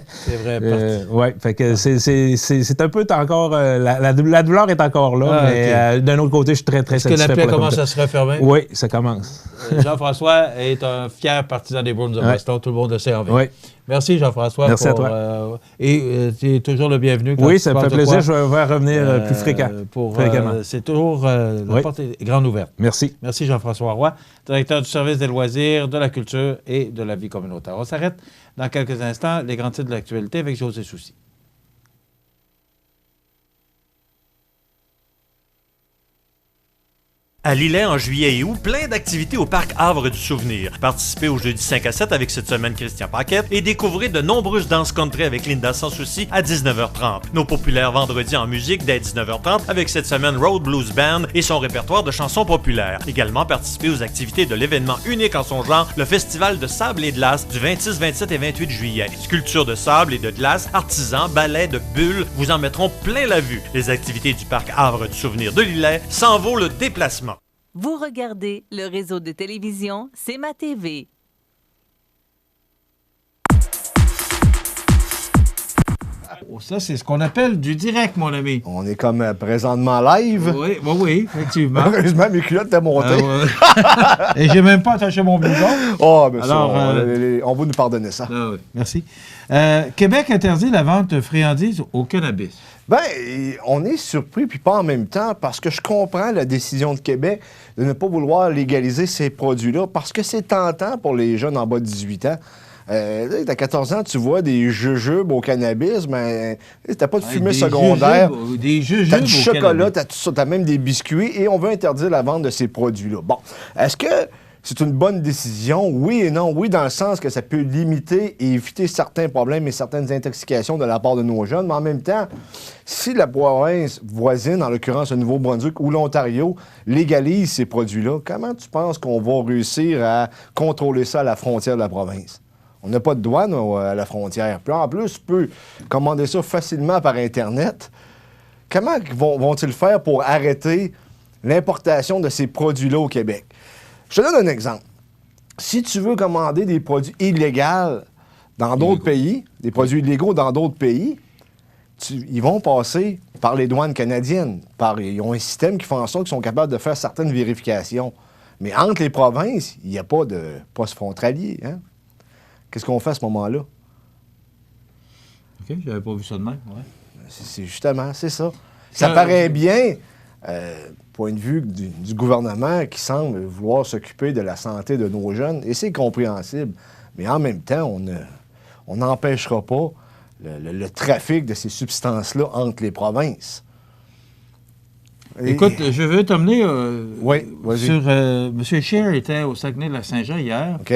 C'est vrai, oui, fait que c'est un peu encore... la douleur est encore là, mais d'un autre côté, je suis très, très satisfait. Est-ce que la plaie commence à se refermer? Oui, ça commence. Jean-François est un fier partisan des Bruins de Boston, tout le monde le sait en ville. Oui. Merci, Jean-François. Merci à toi. Tu es toujours le bienvenu. Oui, ça me fait plaisir. Je vais revenir plus fréquemment. C'est toujours la porte est grande ouverte. Merci. Merci, Jean-François Roy, directeur du service des loisirs, de la culture et de la vie communautaire. On s'arrête dans quelques instants. Les grands titres de l'actualité avec José Soucy. À Lillet, en juillet et août, plein d'activités au parc Havre du Souvenir. Participez au jeudi 5 à 7 avec cette semaine Christian Paquette et découvrez de nombreuses danses country avec Linda Sans Souci à 19h30. Nos populaires vendredis en musique dès 19h30 avec cette semaine Road Blues Band et son répertoire de chansons populaires. Également, participez aux activités de l'événement unique en son genre, le Festival de sable et de glace du 26, 27 et 28 juillet. Sculptures de sable et de glace, artisans, ballets de bulles vous en mettront plein la vue. Les activités du parc Havre du Souvenir de Lillet s'en vaut le déplacement. Vous regardez le réseau de télévision C'est ma TV. Oh, ça, c'est ce qu'on appelle du direct, mon ami. On est comme présentement live. Oui, effectivement. Heureusement, mes culottes étaient montées. Et j'ai même pas attaché mon blouson. Oh, mais alors, on va nous pardonner ça. Oui. Merci. Québec interdit la vente de friandises au cannabis. Bien, on est surpris, puis pas en même temps, parce que je comprends la décision de Québec de ne pas vouloir légaliser ces produits-là, parce que c'est tentant pour les jeunes en bas de 18 ans. T'as 14 ans, tu vois des jujubes au cannabis, mais t'as pas de fumée secondaire. Des jujubes t'as du chocolat, t'as même des biscuits, et on veut interdire la vente de ces produits-là. Bon, est-ce que c'est une bonne décision? Oui et non. Oui, dans le sens que ça peut limiter et éviter certains problèmes et certaines intoxications de la part de nos jeunes, mais en même temps, si la province voisine, en l'occurrence le Nouveau-Brunswick ou l'Ontario, légalise ces produits-là, comment tu penses qu'on va réussir à contrôler ça à la frontière de la province? On n'a pas de douane à la frontière. Puis en plus, tu peux commander ça facilement par Internet. Comment vont-ils faire pour arrêter l'importation de ces produits-là au Québec? Je te donne un exemple. Si tu veux commander des produits illégaux dans d'autres pays, des produits illégaux dans d'autres pays, ils vont passer par les douanes canadiennes. Ils ont un système qui fait en sorte qu'ils sont capables de faire certaines vérifications. Mais entre les provinces, il n'y a pas de poste frontalier. Hein? Qu'est-ce qu'on fait à ce moment-là? OK, j'avais pas vu ça de même. Ouais. C'est justement, c'est ça. Ça paraît bien, point de vue du gouvernement qui semble vouloir s'occuper de la santé de nos jeunes, et c'est compréhensible. Mais en même temps, on n'empêchera pas le trafic de ces substances-là entre les provinces. Écoute, je veux t'emmener sur... M. Scheer était au Saguenay-Lac-Saint-Jean hier. OK.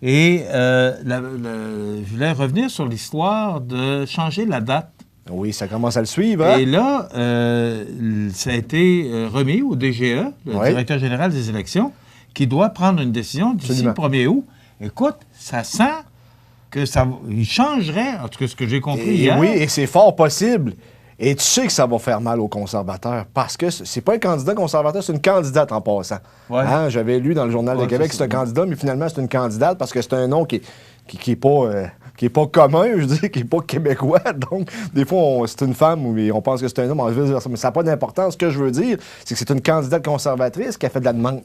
Et je voulais revenir sur l'histoire de changer la date. Oui, ça commence à le suivre. Hein? Et là, ça a été remis au DGE, le directeur général des élections, qui doit prendre une décision d'ici le 1er août. Écoute, ça sent qu'il changerait, en tout cas ce que j'ai compris hier. Oui, et c'est fort possible. Et tu sais que ça va faire mal aux conservateurs, parce que c'est pas un candidat conservateur, c'est une candidate en passant. Ouais. Hein? J'avais lu dans le Journal de Québec que c'est un candidat, mais finalement c'est une candidate parce que c'est un nom qui est pas commun, je dis, qui est pas québécois. Donc, des fois, c'est une femme, mais on pense que c'est un homme, mais ça n'a pas d'importance. Ce que je veux dire, c'est que c'est une candidate conservatrice qui a fait de la demande.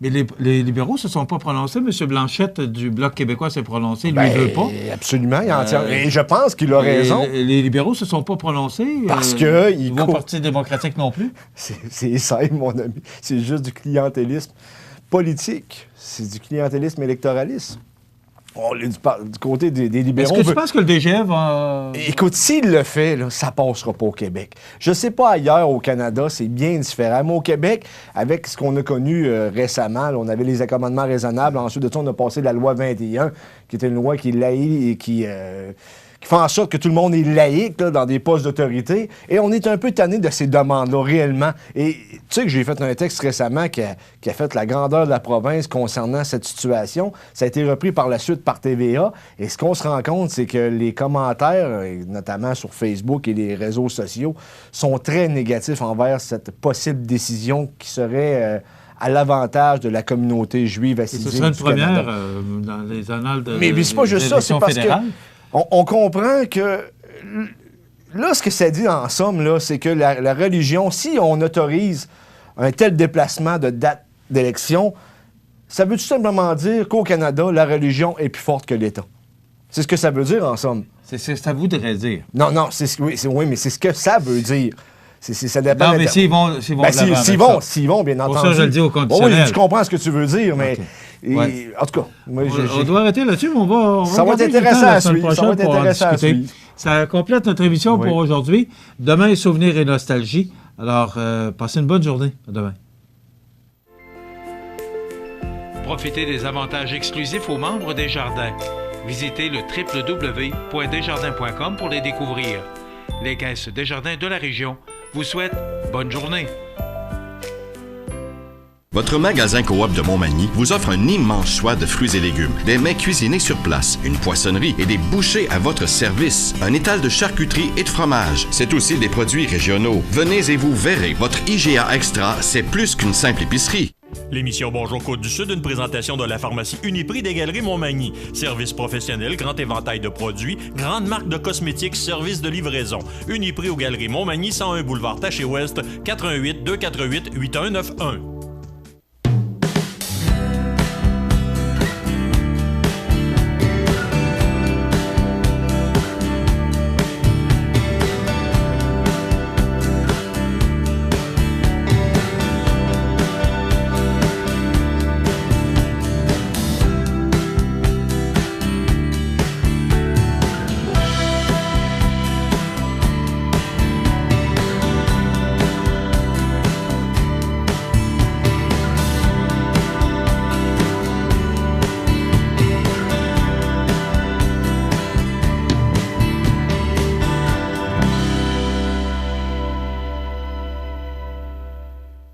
Mais les libéraux ne se sont pas prononcés. M. Blanchette du Bloc québécois s'est prononcé. Lui, il ne veut pas. Absolument. Et je pense qu'il a raison. Les libéraux ne se sont pas prononcés. Parce que... Le Parti démocratique non plus. C'est simple, mon ami. C'est juste du clientélisme politique. C'est du clientélisme électoraliste. On est du côté des libéraux. Est-ce que tu penses que le DGE va... Écoute, s'il le fait, là, ça passera pas au Québec. Je sais pas ailleurs au Canada, c'est bien différent. Mais au Québec, avec ce qu'on a connu récemment, là, on avait les accommodements raisonnables. Ensuite de ça, on a passé la loi 21, qui était une loi qui est laïque et qui fait en sorte que tout le monde est laïque là, dans des postes d'autorité. Et on est un peu tanné de ces demandes-là, réellement. Et tu sais que j'ai fait un texte récemment qui a fait la grandeur de la province concernant cette situation. Ça a été repris par la suite par TVA. Et ce qu'on se rend compte, c'est que les commentaires, notamment sur Facebook et les réseaux sociaux, sont très négatifs envers cette possible décision qui serait... à l'avantage de la communauté juive assisie du Canada. Ce serait une première dans les annales de Mais c'est pas juste ça, c'est parce fédérale. On comprend que... Là, ce que ça dit en somme, là, c'est que la religion, si on autorise un tel déplacement de date d'élection, ça veut tout simplement dire qu'au Canada, la religion est plus forte que l'État. C'est ce que ça veut dire, en somme. C'est ce que ça voudrait dire. Non, oui, mais c'est ce que ça veut dire. Ça dépend. Non, mais s'ils vont s'ils vont, bien entendu. Pour ça, je le dis au conditionnel. Oui, je comprends ce que tu veux dire, mais... Okay. En tout cas... Moi, on doit arrêter là-dessus, mais on va ça va être intéressant à suivre. Ça complète notre émission pour aujourd'hui. Demain, souvenirs et nostalgie. Alors, passez une bonne journée. À demain. Profitez des avantages exclusifs aux membres des Jardins. Visitez le www.desjardins.com pour les découvrir. Les caisses Desjardins de la région vous souhaitent bonne journée. Votre magasin Coop de Montmagny vous offre un immense choix de fruits et légumes, des mets cuisinés sur place, une poissonnerie et des bouchers à votre service, un étal de charcuterie et de fromage. C'est aussi des produits régionaux. Venez et vous verrez, votre IGA Extra, c'est plus qu'une simple épicerie. L'émission Bonjour Côte-du-Sud, une présentation de la pharmacie Uniprix des Galeries Montmagny. Service professionnel, grand éventail de produits, grande marque de cosmétiques, service de livraison. Uniprix aux Galeries Montmagny, 101 boulevard Taché-Ouest, 88 248 8191.